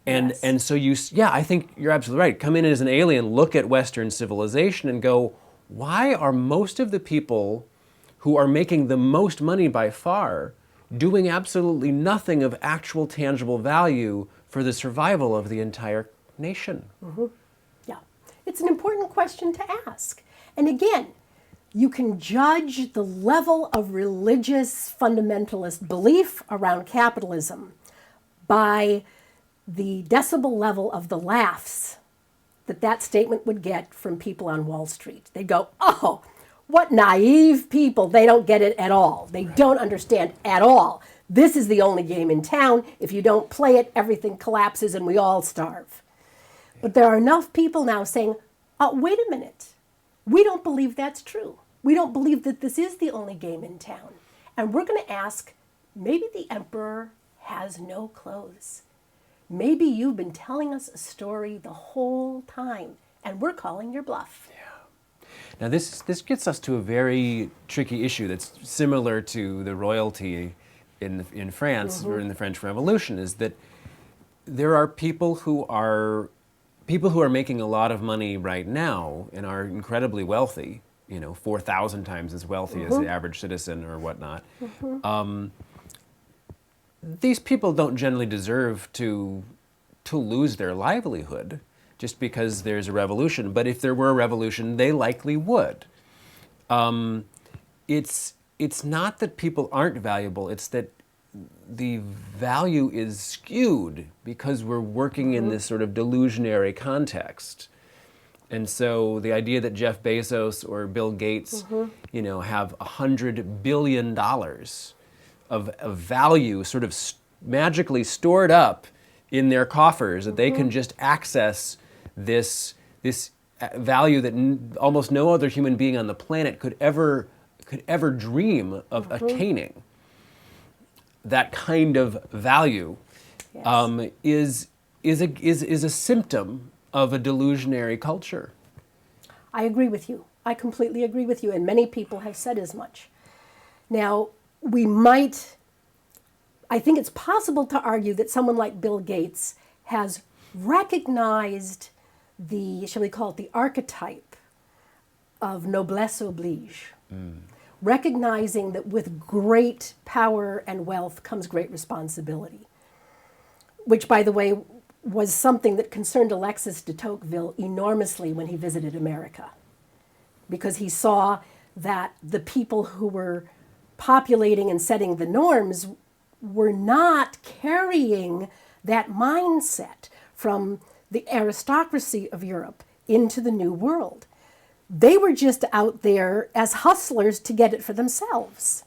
Speaker 2: And
Speaker 1: Yes.
Speaker 2: and so I think you're absolutely right. Come in as an alien, look at Western civilization, and go, why are most of the people who are making the most money by far doing absolutely nothing of actual tangible value for the survival of the entire nation?
Speaker 1: Yeah. It's an important question to ask. And again, you can judge the level of religious fundamentalist belief around capitalism by the decibel level of the laughs that statement would get from people on Wall Street. They'd go, oh, what naive people. They don't get it at all. They don't understand at all. This is the only game in town. If you don't play it, everything collapses and we all starve. But there are enough people now saying, oh, wait a minute. We don't believe that's true. We don't believe that this is the only game in town. And we're going to ask, maybe the emperor has no clothes. Maybe you've been telling us a story the whole time, and we're calling your bluff.
Speaker 2: Now this gets us to a very tricky issue that's similar to the royalty in France or in the French Revolution, is that there are people who are making a lot of money right now and are incredibly wealthy, 4,000 times as wealthy as the average citizen or whatnot. These people don't generally deserve to lose their livelihood just because there's a revolution. But if there were a revolution, they likely would. It's not that people aren't valuable, it's that the value is skewed because we're working in this sort of delusionary context. And so the idea that Jeff Bezos or Bill Gates, have $100 billion of value sort of magically stored up in their coffers, that they can just access this value that almost no other human being on the planet could ever dream of attaining. That kind of value is a symptom of a delusionary culture.
Speaker 1: I agree with you. I completely agree with you, and many people have said as much. Now, I think it's possible to argue that someone like Bill Gates has recognized shall we call it the archetype of noblesse oblige. Recognizing that with great power and wealth comes great responsibility, which, by the way, was something that concerned Alexis de Tocqueville enormously when he visited America, because he saw that the people who were populating and setting the norms were not carrying that mindset from the aristocracy of Europe into the New World. They were just out there as hustlers to get it for themselves.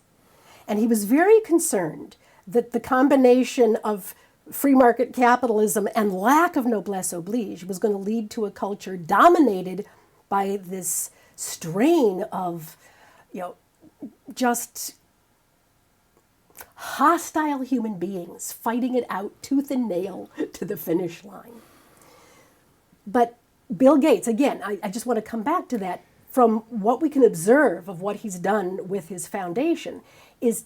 Speaker 1: And he was very concerned that the combination of free market capitalism and lack of noblesse oblige was going to lead to a culture dominated by this strain of, just hostile human beings fighting it out tooth and nail to the finish line. But Bill Gates, again, I just want to come back to that. From what we can observe of what he's done with his foundation, is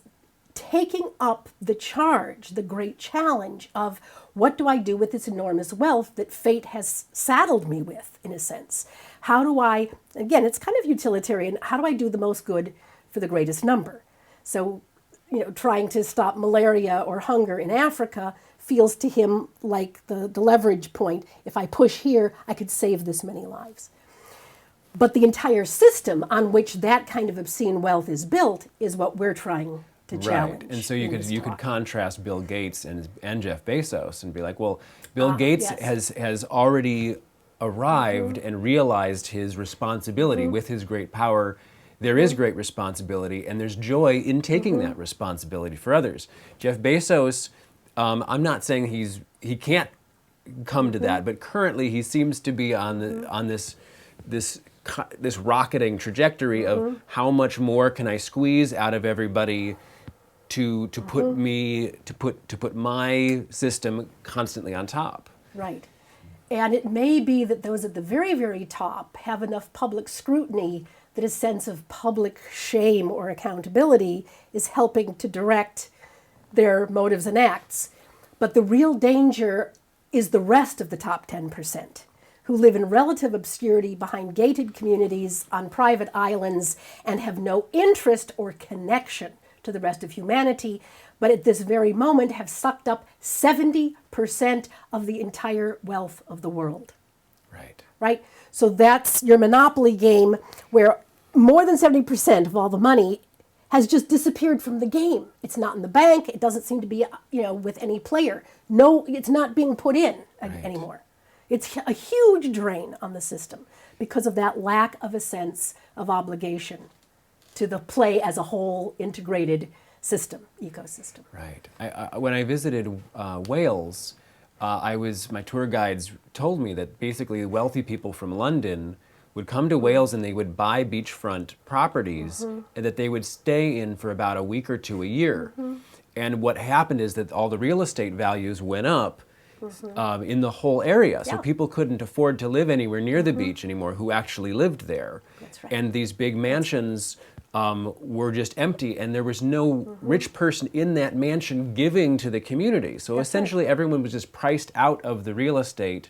Speaker 1: taking up the charge, the great challenge of what do I do with this enormous wealth that fate has saddled me with, in a sense? How do I, again, it's kind of utilitarian, how do I do the most good for the greatest number? So, trying to stop malaria or hunger in Africa feels to him like the leverage point. If I push here, I could save this many lives. But the entire system on which that kind of obscene wealth is built is what we're trying to challenge.
Speaker 2: Right, and so you could contrast Bill Gates and Jeff Bezos and be like, well, Bill Gates has already arrived and realized his responsibility with his great power. There is great responsibility, and there's joy in taking that responsibility for others. Jeff Bezos, I'm not saying he can't come to that, but currently he seems to be on this rocketing trajectory of how much more can I squeeze out of everybody to put my system constantly on top.
Speaker 1: Right. And it may be that those at the very, very top have enough public scrutiny that a sense of public shame or accountability is helping to direct their motives and acts. But the real danger is the rest of the top 10%, who live in relative obscurity behind gated communities on private islands and have no interest or connection to the rest of humanity, but at this very moment have sucked up 70% of the entire wealth of the world.
Speaker 2: Right.
Speaker 1: Right? So that's your monopoly game where more than 70% of all the money has just disappeared from the game. It's not in the bank. It doesn't seem to be, with any player. No, it's not being put in anymore. It's a huge drain on the system because of that lack of a sense of obligation to the play as a whole integrated system, ecosystem.
Speaker 2: Right. When I visited Wales, my tour guides told me that basically wealthy people from London would come to Wales and they would buy beachfront properties and that they would stay in for about a week or two a year. And what happened is that all the real estate values went up in the whole area. So people couldn't afford to live anywhere near the beach anymore who actually lived there.
Speaker 1: That's right.
Speaker 2: And these big mansions were just empty, and there was no rich person in that mansion giving to the community. So essentially everyone was just priced out of the real estate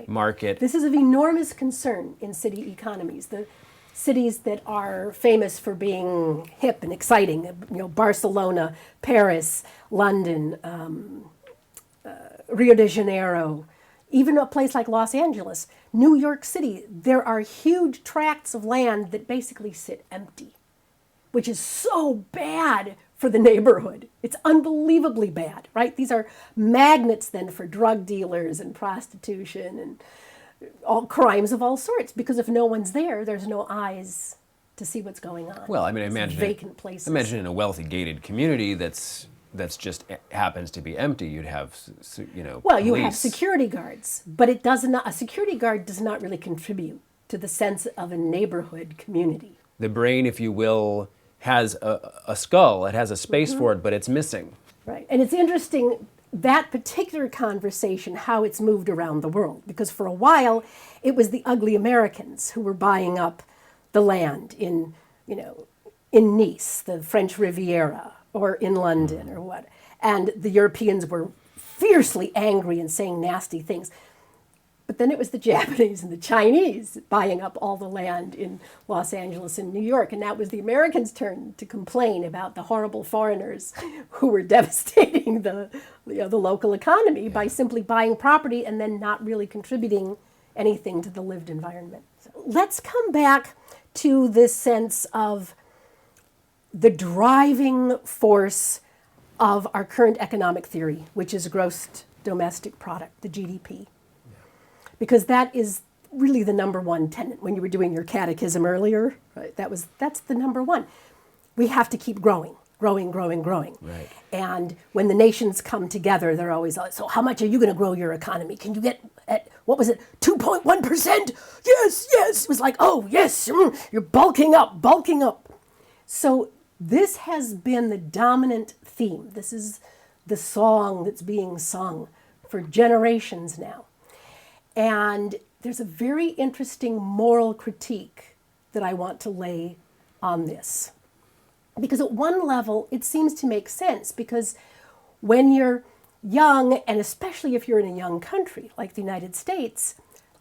Speaker 2: market.
Speaker 1: This is of enormous concern in city economies. The cities that are famous for being hip and exciting, Barcelona, Paris, London, Rio de Janeiro, even a place like Los Angeles, New York City, there are huge tracts of land that basically sit empty, which is so bad for the neighborhood. It's unbelievably bad, right? These are magnets then for drug dealers and prostitution and all crimes of all sorts, because if no one's there, there's no eyes to see what's going on.
Speaker 2: Well, I mean, imagine
Speaker 1: vacant places.
Speaker 2: Imagine in a wealthy gated community that's just happens to be empty. You'd have,
Speaker 1: well, you
Speaker 2: police.
Speaker 1: have security guards, but it does not. A security guard does not really contribute to the sense of a neighborhood community.
Speaker 2: The brain, if you will, has a skull. It has a space for it, but it's missing.
Speaker 1: Right, and it's interesting that particular conversation, how it's moved around the world, because for a while it was the ugly Americans who were buying up the land in Nice, the French Riviera, or in London, or what, and the Europeans were fiercely angry and saying nasty things. But then it was the Japanese and the Chinese buying up all the land in Los Angeles and New York, and that was the Americans' turn to complain about the horrible foreigners who were devastating the local economy by simply buying property and then not really contributing anything to the lived environment. So let's come back to this sense of the driving force of our current economic theory, which is gross domestic product, the GDP. Because that is really the number one tenet. When you were doing your catechism earlier, right, that's the number one. We have to keep growing.
Speaker 2: Right.
Speaker 1: And when the nations come together, they're always like, so how much are you going to grow your economy? Can you get at, 2.1%? Yes. It was like, oh, yes, you're bulking up. So this has been the dominant theme. This is the song that's being sung for generations now. And there's a very interesting moral critique that I want to lay on this. Because at one level, it seems to make sense, because when you're young, and especially if you're in a young country like the United States,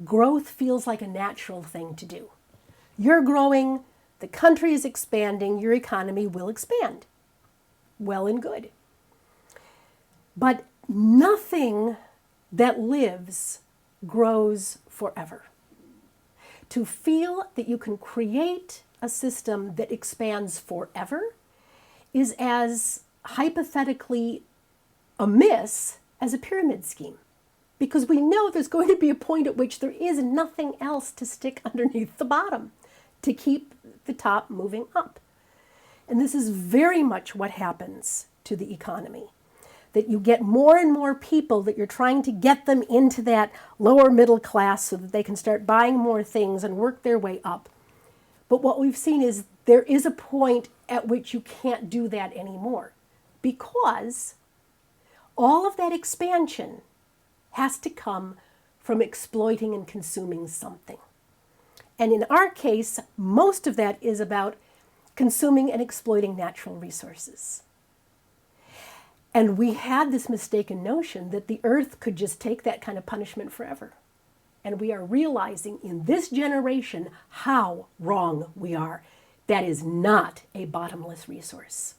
Speaker 1: growth feels like a natural thing to do. You're growing, the country is expanding, your economy will expand. Well and good. But nothing that lives grows forever. To feel that you can create a system that expands forever is as hypothetically amiss as a pyramid scheme, because we know there's going to be a point at which there is nothing else to stick underneath the bottom to keep the top moving up. And this is very much what happens to the economy. That you get more and more people, that you're trying to get them into that lower middle class so that they can start buying more things and work their way up. But what we've seen is there is a point at which you can't do that anymore, because all of that expansion has to come from exploiting and consuming something. And in our case, most of that is about consuming and exploiting natural resources. And we had this mistaken notion that the earth could just take that kind of punishment forever. And we are realizing in this generation how wrong we are. That is not a bottomless resource.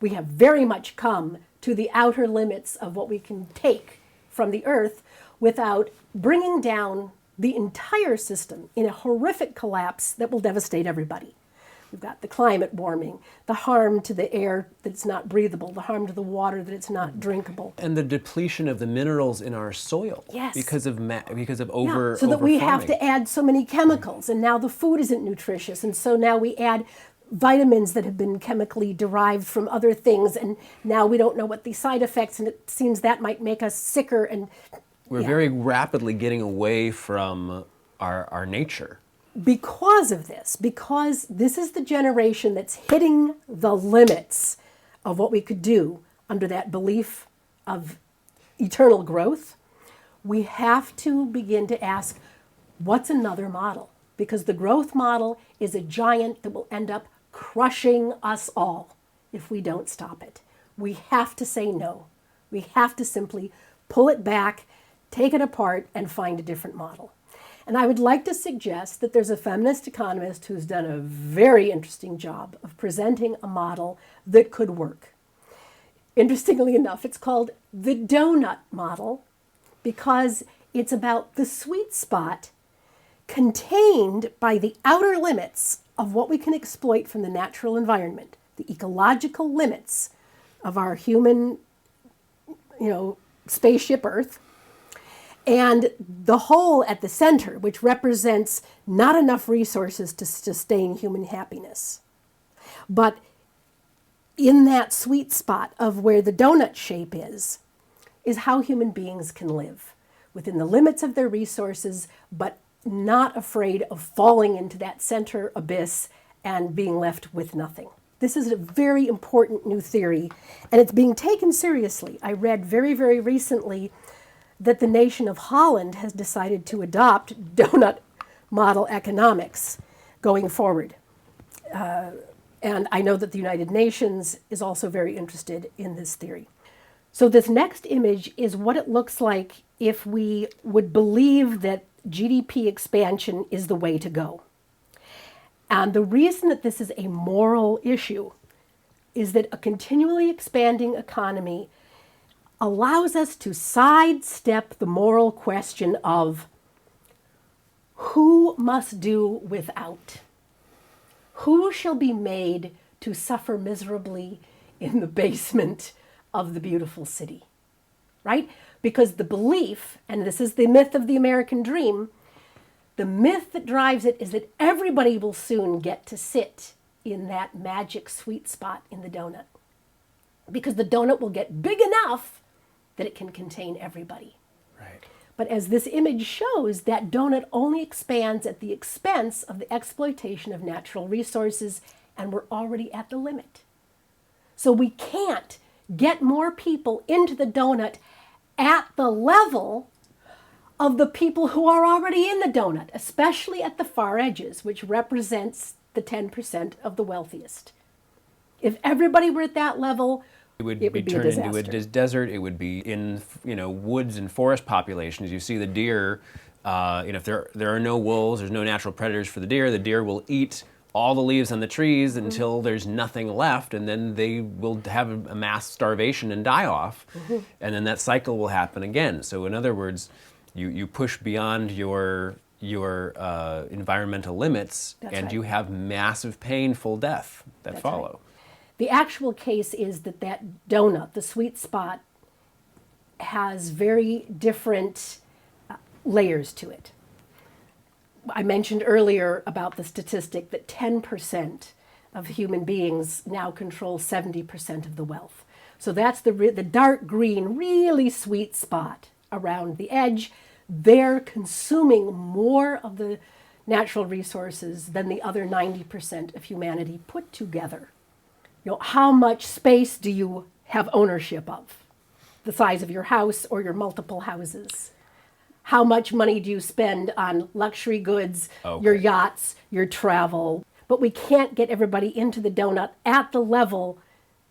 Speaker 1: We have very much come to the outer limits of what we can take from the earth without bringing down the entire system in a horrific collapse that will devastate everybody. We've got the climate warming, the harm to the air that it's not breathable, the harm to the water that it's not drinkable.
Speaker 2: And the depletion of the minerals in our soil.
Speaker 1: Yes.
Speaker 2: Because of
Speaker 1: So that we have to add so many chemicals, and now the food isn't nutritious, and so now we add vitamins that have been chemically derived from other things, and now we don't know what the side effects, and it seems that might make us sicker. And
Speaker 2: we're very rapidly getting away from our nature.
Speaker 1: Because of this, because this is the generation that's hitting the limits of what we could do under that belief of eternal growth, we have to begin to ask, what's another model? Because the growth model is a giant that will end up crushing us all if we don't stop it. We have to say no. We have to simply pull it back, take it apart, and find a different model. And I would like to suggest that there's a feminist economist who's done a very interesting job of presenting a model that could work. Interestingly enough, it's called the donut model because it's about the sweet spot contained by the outer limits of what we can exploit from the natural environment, the ecological limits of our human, spaceship Earth, and the hole at the center, which represents not enough resources to sustain human happiness. But in that sweet spot of where the donut shape is how human beings can live within the limits of their resources, but not afraid of falling into that center abyss and being left with nothing. This is a very important new theory, and it's being taken seriously. I read very, very recently that the nation of Holland has decided to adopt donut model economics going forward. And I know that the United Nations is also very interested in this theory. So this next image is what it looks like if we would believe that GDP expansion is the way to go. And the reason that this is a moral issue is that a continually expanding economy allows us to sidestep the moral question of who must do without? Who shall be made to suffer miserably in the basement of the beautiful city? Right? Because the belief, and this is the myth of the American dream, the myth that drives it is that everybody will soon get to sit in that magic sweet spot in the donut. Because the donut will get big enough that it can contain everybody.
Speaker 2: Right.
Speaker 1: But as this image shows, that donut only expands at the expense of the exploitation of natural resources, and we're already at the limit. So we can't get more people into the donut at the level of the people who are already in the donut, especially at the far edges, which represents the 10% of the wealthiest. If everybody were at that level,
Speaker 2: it would
Speaker 1: be
Speaker 2: turned into a
Speaker 1: disaster.
Speaker 2: desert. It would be in woods and forest populations. You see the deer. If there are no wolves, there's no natural predators for the deer will eat all the leaves on the trees until there's nothing left, and then they will have a mass starvation and die off, and then that cycle will happen again. So in other words, you push beyond your environmental limits, and you have massive, painful death that follow.
Speaker 1: Right. The actual case is that donut, the sweet spot, has very different layers to it. I mentioned earlier about the statistic that 10% of human beings now control 70% of the wealth. So that's the dark green, really sweet spot around the edge. They're consuming more of the natural resources than the other 90% of humanity put together. How much space do you have ownership of? The size of your house or your multiple houses? how much money do you spend on luxury goods, your yachts, your travel. But we can't get everybody into the donut at the level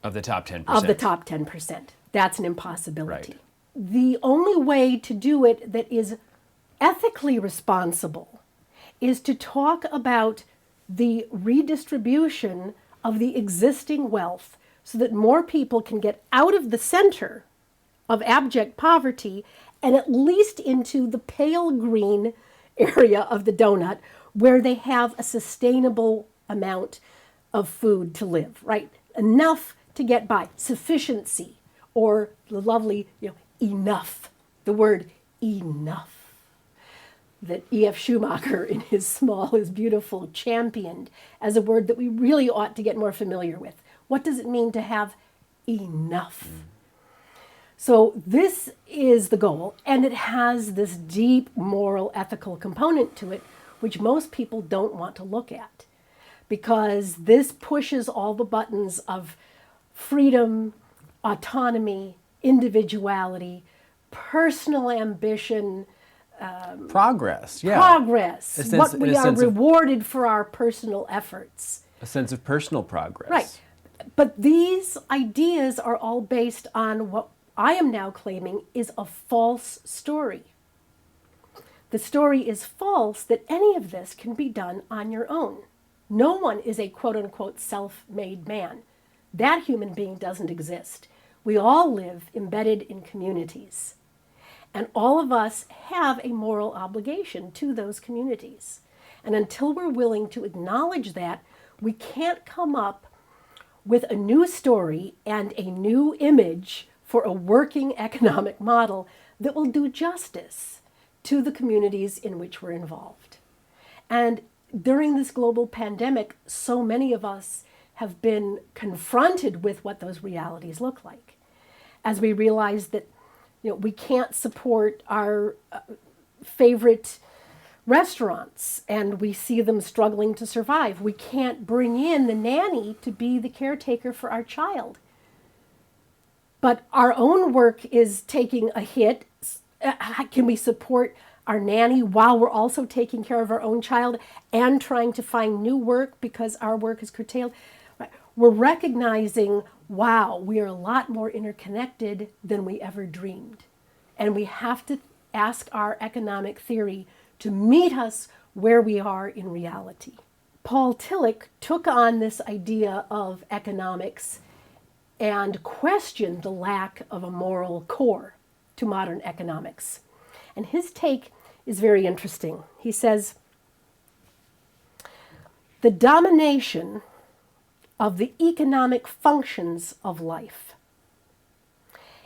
Speaker 2: Of the top 10%.
Speaker 1: of the top 10%. That's an impossibility.
Speaker 2: Right.
Speaker 1: The only way to do it that is ethically responsible is to talk about the redistribution of the existing wealth so that more people can get out of the center of abject poverty and at least into the pale green area of the donut where they have a sustainable amount of food to live, right? Enough to get by, sufficiency, or the lovely, enough, the word enough, that E.F. Schumacher in his Small is Beautiful championed as a word that we really ought to get more familiar with. What does it mean to have enough? So this is the goal, and it has this deep moral, ethical component to it, which most people don't want to look at, because this pushes all the buttons of freedom, autonomy, individuality, personal ambition,
Speaker 2: progress, yeah.
Speaker 1: progress, what we are rewarded for our personal efforts.
Speaker 2: A sense of personal progress.
Speaker 1: Right. But these ideas are all based on what I am now claiming is a false story. The story is false that any of this can be done on your own. No one is a quote-unquote self-made man. That human being doesn't exist. We all live embedded in communities. And all of us have a moral obligation to those communities. And until we're willing to acknowledge that, we can't come up with a new story and a new image for a working economic model that will do justice to the communities in which we're involved. And during this global pandemic, so many of us have been confronted with what those realities look like. As we realize that we can't support our favorite restaurants and we see them struggling to survive. We can't bring in the nanny to be the caretaker for our child. But our own work is taking a hit. Can we support our nanny while we're also taking care of our own child and trying to find new work because our work is curtailed? We're recognizing, wow, we are a lot more interconnected than we ever dreamed. And we have to ask our economic theory to meet us where we are in reality. Paul Tillich took on this idea of economics and questioned the lack of a moral core to modern economics. And his take is very interesting. He says, the domination of the economic functions of life,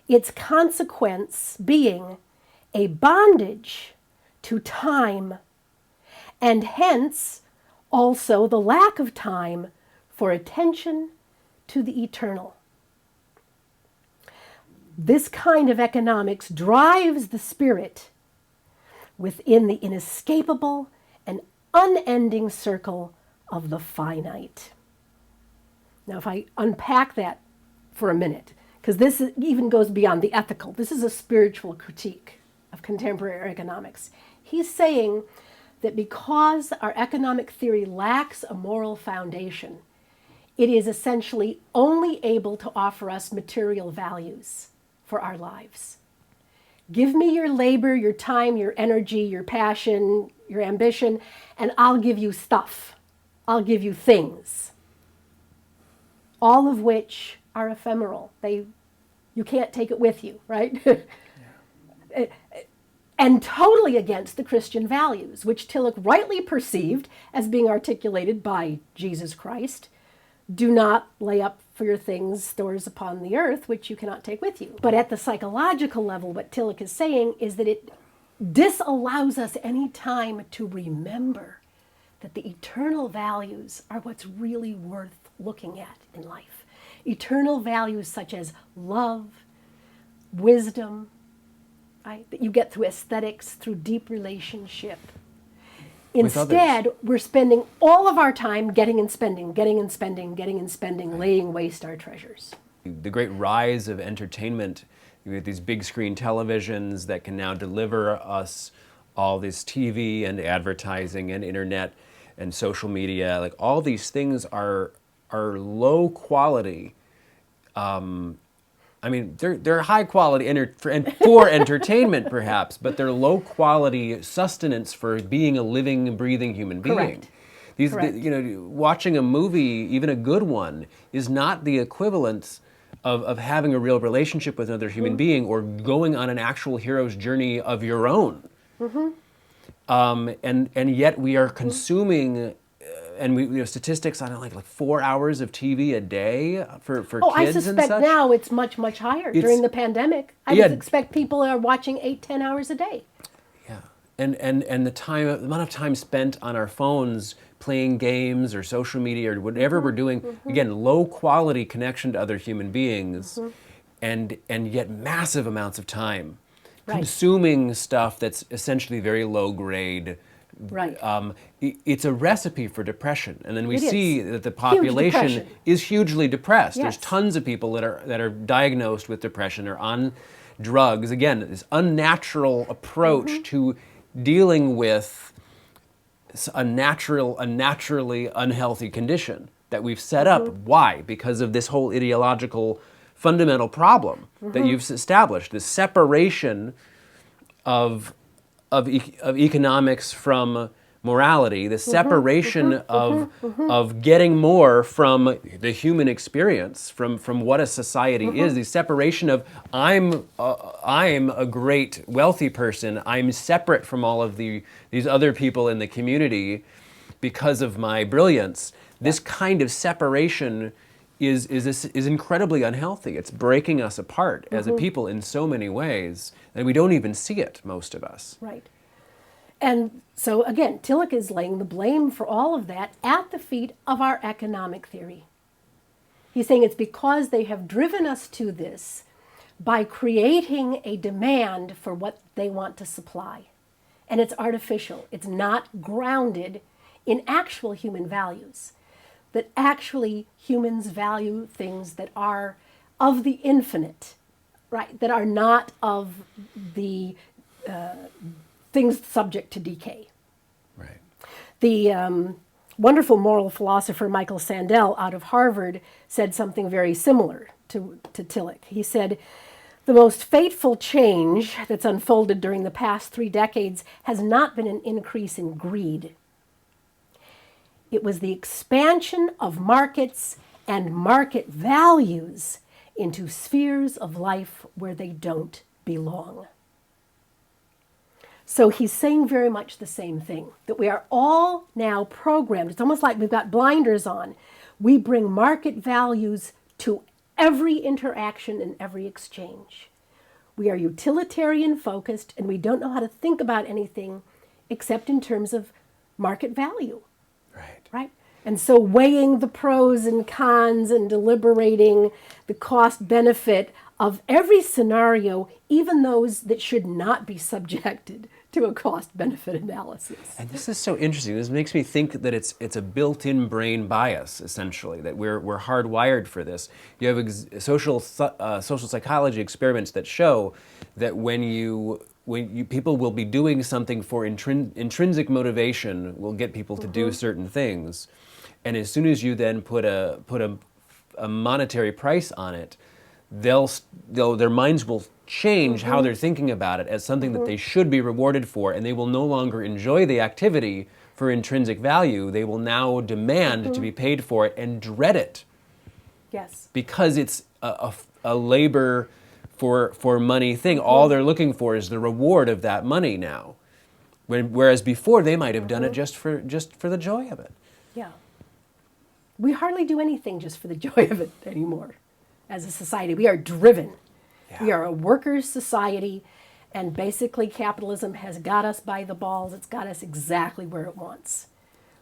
Speaker 1: its consequence being a bondage to time, and hence also the lack of time for attention to the eternal. This kind of economics drives the spirit within the inescapable and unending circle of the finite. Now, if I unpack that for a minute, because this even goes beyond the ethical, this is a spiritual critique of contemporary economics. He's saying that because our economic theory lacks a moral foundation, it is essentially only able to offer us material values for our lives. Give me your labor, your time, your energy, your passion, your ambition, and I'll give you stuff. I'll give you things. All of which are ephemeral. You can't take it with you, right? Yeah. And totally against the Christian values, which Tillich rightly perceived as being articulated by Jesus Christ. Do not lay up for your things stores upon the earth, which you cannot take with you. But at the psychological level, what Tillich is saying is that it disallows us any time to remember that the eternal values are what's really worth looking at in life. Eternal values such as love, wisdom, right, that you get through aesthetics, through deep relationship. Instead, we're spending all of our time getting and spending, laying waste our treasures.
Speaker 2: The great rise of entertainment You have these big screen televisions that can now deliver us all this TV and advertising and internet and social media. Like all these things are low quality. I mean, they're high quality for entertainment perhaps, but they're low quality sustenance for being a living, breathing human being.
Speaker 1: Correct. Correct.
Speaker 2: Watching a movie, even a good one, is not the equivalent of having a real relationship with another human being or going on an actual hero's journey of your own. And yet we are consuming, and we have statistics on it, like 4 hours of TV a day for kids and such.
Speaker 1: I suspect now it's much, much higher. During the pandemic, I would expect people are watching 8-10 hours a day.
Speaker 2: Yeah, and the amount of time spent on our phones playing games or social media or whatever we're doing, again, low quality connection to other human beings, and yet massive amounts of time consuming stuff that's essentially very low grade.
Speaker 1: Right.
Speaker 2: It's a recipe for depression, and then we see that the population is hugely depressed.
Speaker 1: Yes.
Speaker 2: There's tons of people that are diagnosed with depression or on drugs. Again, this unnatural approach to dealing with a naturally unhealthy condition that we've set up. Why? Because of this whole ideological fundamental problem that you've established, this separation of economics from morality, the separation of getting more from the human experience, from what a society is, the separation of I'm a great wealthy person, I'm separate from all of these other people in the community because of my brilliance. This kind of separation is incredibly unhealthy. It's breaking us apart as a people in so many ways, and we don't even see it, most of us.
Speaker 1: Right. And so again, Tillich is laying the blame for all of that at the feet of our economic theory. He's saying it's because they have driven us to this by creating a demand for what they want to supply. And it's artificial. It's not grounded in actual human values. That actually humans value things that are of the infinite, right? That are not of the things subject to decay.
Speaker 2: Right.
Speaker 1: The wonderful moral philosopher Michael Sandel out of Harvard said something very similar to Tillich. He said, the most fateful change that's unfolded during the past 3 decades has not been an increase in greed. It was the expansion of markets and market values into spheres of life where they don't belong. So he's saying very much the same thing, that we are all now programmed. It's almost like we've got blinders on. We bring market values to every interaction and every exchange. We are utilitarian focused, and we don't know how to think about anything except in terms of market value. Right? And so weighing the pros and cons and deliberating the cost benefit of every scenario, even those that should not be subjected to a cost benefit analysis.
Speaker 2: And this is so interesting. This makes me think that it's a built-in brain bias, essentially, that we're hardwired for this. You have social psychology experiments that show that when people will be doing something for intrinsic motivation, will get people to do certain things, and as soon as you then put a monetary price on it, their minds will change how they're thinking about it as something that they should be rewarded for, and they will no longer enjoy the activity for intrinsic value. They will now demand to be paid for it and dread it.
Speaker 1: Yes.
Speaker 2: Because it's a labor for money thing. All they're looking for is the reward of that money now. Whereas before they might have done it just for the joy of it.
Speaker 1: Yeah. We hardly do anything just for the joy of it anymore as a society. We are driven. Yeah. We are a workers' society, and basically capitalism has got us by the balls. It's got us exactly where it wants.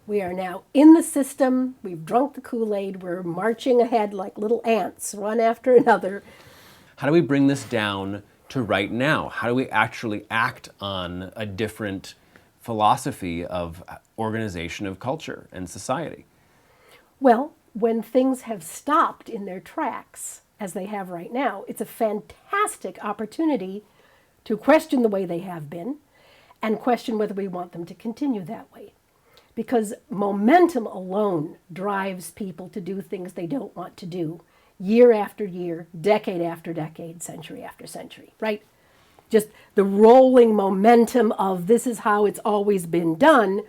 Speaker 1: We are now in the system. We've drunk the Kool-Aid. We're marching ahead like little ants, one after another.
Speaker 2: How do we bring this down to right now? How do we actually act on a different philosophy of organization of culture and society?
Speaker 1: Well, when things have stopped in their tracks, as they have right now, it's a fantastic opportunity to question the way they have been and question whether we want them to continue that way. Because momentum alone drives people to do things they don't want to do year after year, decade after decade, century after century, right? Just the rolling momentum of this is how it's always been done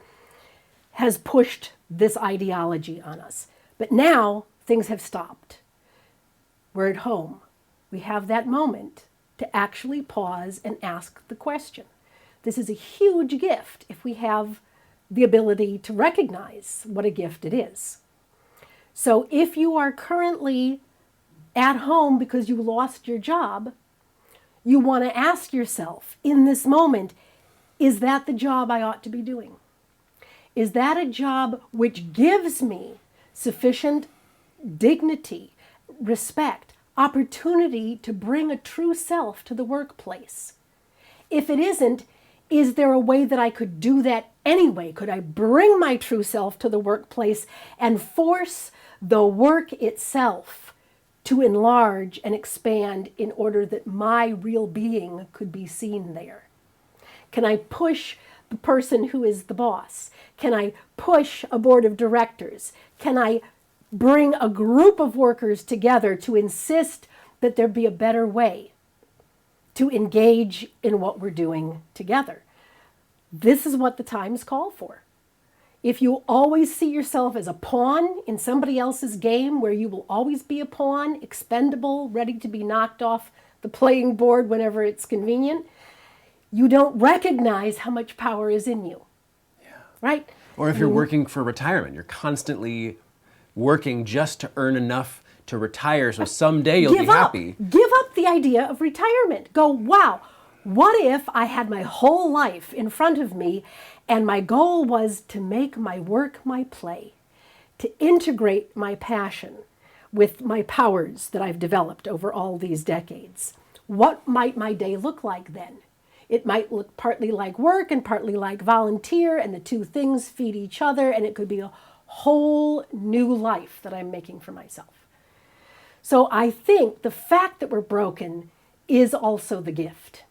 Speaker 1: has pushed this ideology on us. But now things have stopped. We're at home. We have that moment to actually pause and ask the question. This is a huge gift if we have the ability to recognize what a gift it is. So if you are currently at home because you lost your job, you want to ask yourself in this moment, is that the job I ought to be doing? Is that a job which gives me sufficient dignity, respect, opportunity to bring a true self to the workplace? If it isn't, is there a way that I could do that anyway? Could I bring my true self to the workplace and force the work itself to enlarge and expand in order that my real being could be seen there? Can I push the person who is the boss? Can I push a board of directors? Can I bring a group of workers together to insist that there be a better way to engage in what we're doing together? This is what the times call for. If you always see yourself as a pawn in somebody else's game where you will always be a pawn, expendable, ready to be knocked off the playing board whenever it's convenient, you don't recognize how much power is in you. Yeah. Right?
Speaker 2: Or if you're working for retirement, you're constantly working just to earn enough to retire so someday you'll be happy.
Speaker 1: Give up the idea of retirement. Go, wow, what if I had my whole life in front of me and my goal was to make my work my play, to integrate my passion with my powers that I've developed over all these decades? What might my day look like then? It might look partly like work and partly like volunteer, and the two things feed each other, and it could be a whole new life that I'm making for myself. So I think the fact that we're broken is also the gift.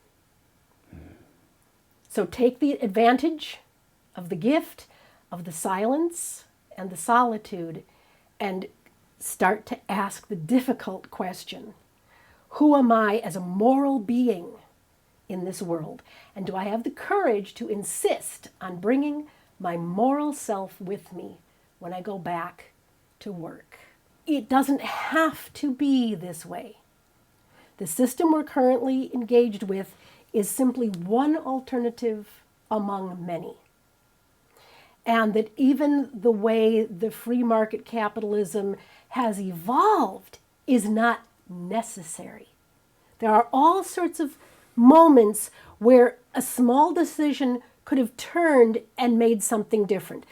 Speaker 1: So take the advantage of the gift, of the silence and the solitude, and start to ask the difficult question: who am I as a moral being in this world? And do I have the courage to insist on bringing my moral self with me when I go back to work? It doesn't have to be this way. The system we're currently engaged with is simply one alternative among many. And that even the way the free market capitalism has evolved is not necessary. There are all sorts of moments where a small decision could have turned and made something different.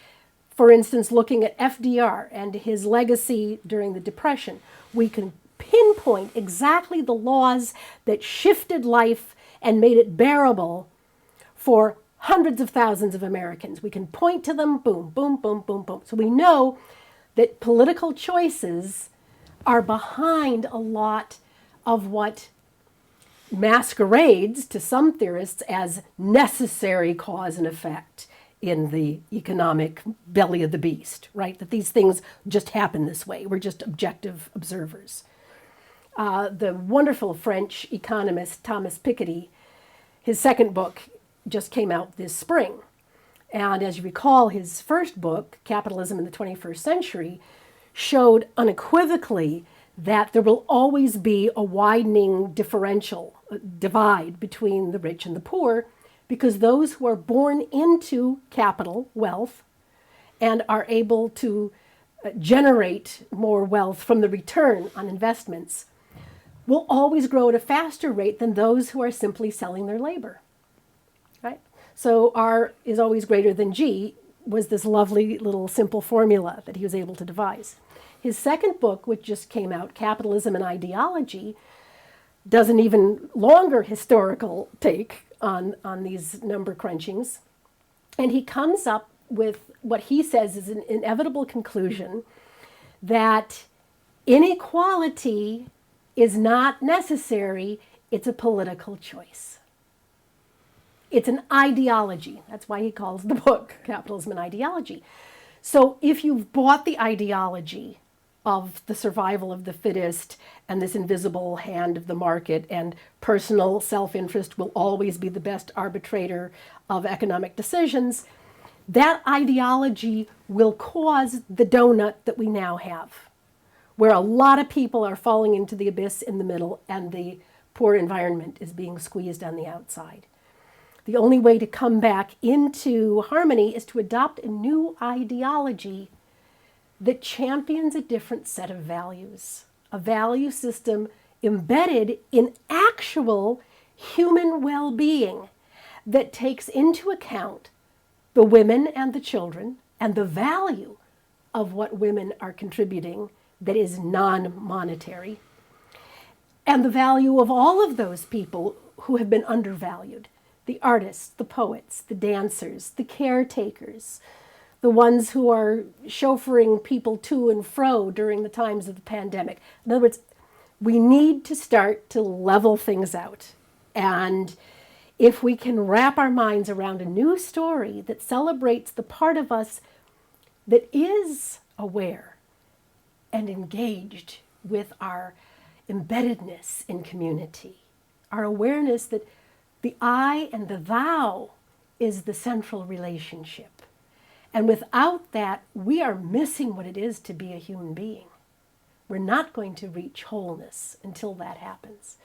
Speaker 1: For instance, looking at FDR and his legacy during the Depression, we can pinpoint exactly the laws that shifted life and made it bearable for hundreds of thousands of Americans. We can point to them, boom, boom, boom, boom, boom. So we know that political choices are behind a lot of what masquerades to some theorists as necessary cause and effect in the economic belly of the beast, right? That these things just happen this way. We're just objective observers. The wonderful French economist Thomas Piketty, his second book just came out this spring. And as you recall, his first book, Capitalism in the 21st Century, showed unequivocally that there will always be a widening differential, divide between the rich and the poor, because those who are born into capital, wealth, and are able to generate more wealth from the return on investments will always grow at a faster rate than those who are simply selling their labor, right? So R is always greater than G was this lovely little simple formula that he was able to devise. His second book, which just came out, Capitalism and Ideology, does an even longer historical take on these number crunchings. And he comes up with what he says is an inevitable conclusion that inequality is not necessary, it's a political choice. It's an ideology. That's why he calls the book Capitalism and Ideology. So if you've bought the ideology of the survival of the fittest and this invisible hand of the market and personal self-interest will always be the best arbitrator of economic decisions, that ideology will cause the donut that we now have, where a lot of people are falling into the abyss in the middle and the poor environment is being squeezed on the outside. The only way to come back into harmony is to adopt a new ideology that champions a different set of values, a value system embedded in actual human well-being that takes into account the women and the children and the value of what women are contributing that is non-monetary, and the value of all of those people who have been undervalued. The artists, the poets, the dancers, the caretakers, the ones who are chauffeuring people to and fro during the times of the pandemic. In other words, we need to start to level things out. And if we can wrap our minds around a new story that celebrates the part of us that is aware and engaged with our embeddedness in community, our awareness that the I and the thou is the central relationship. And without that, we are missing what it is to be a human being. We're not going to reach wholeness until that happens.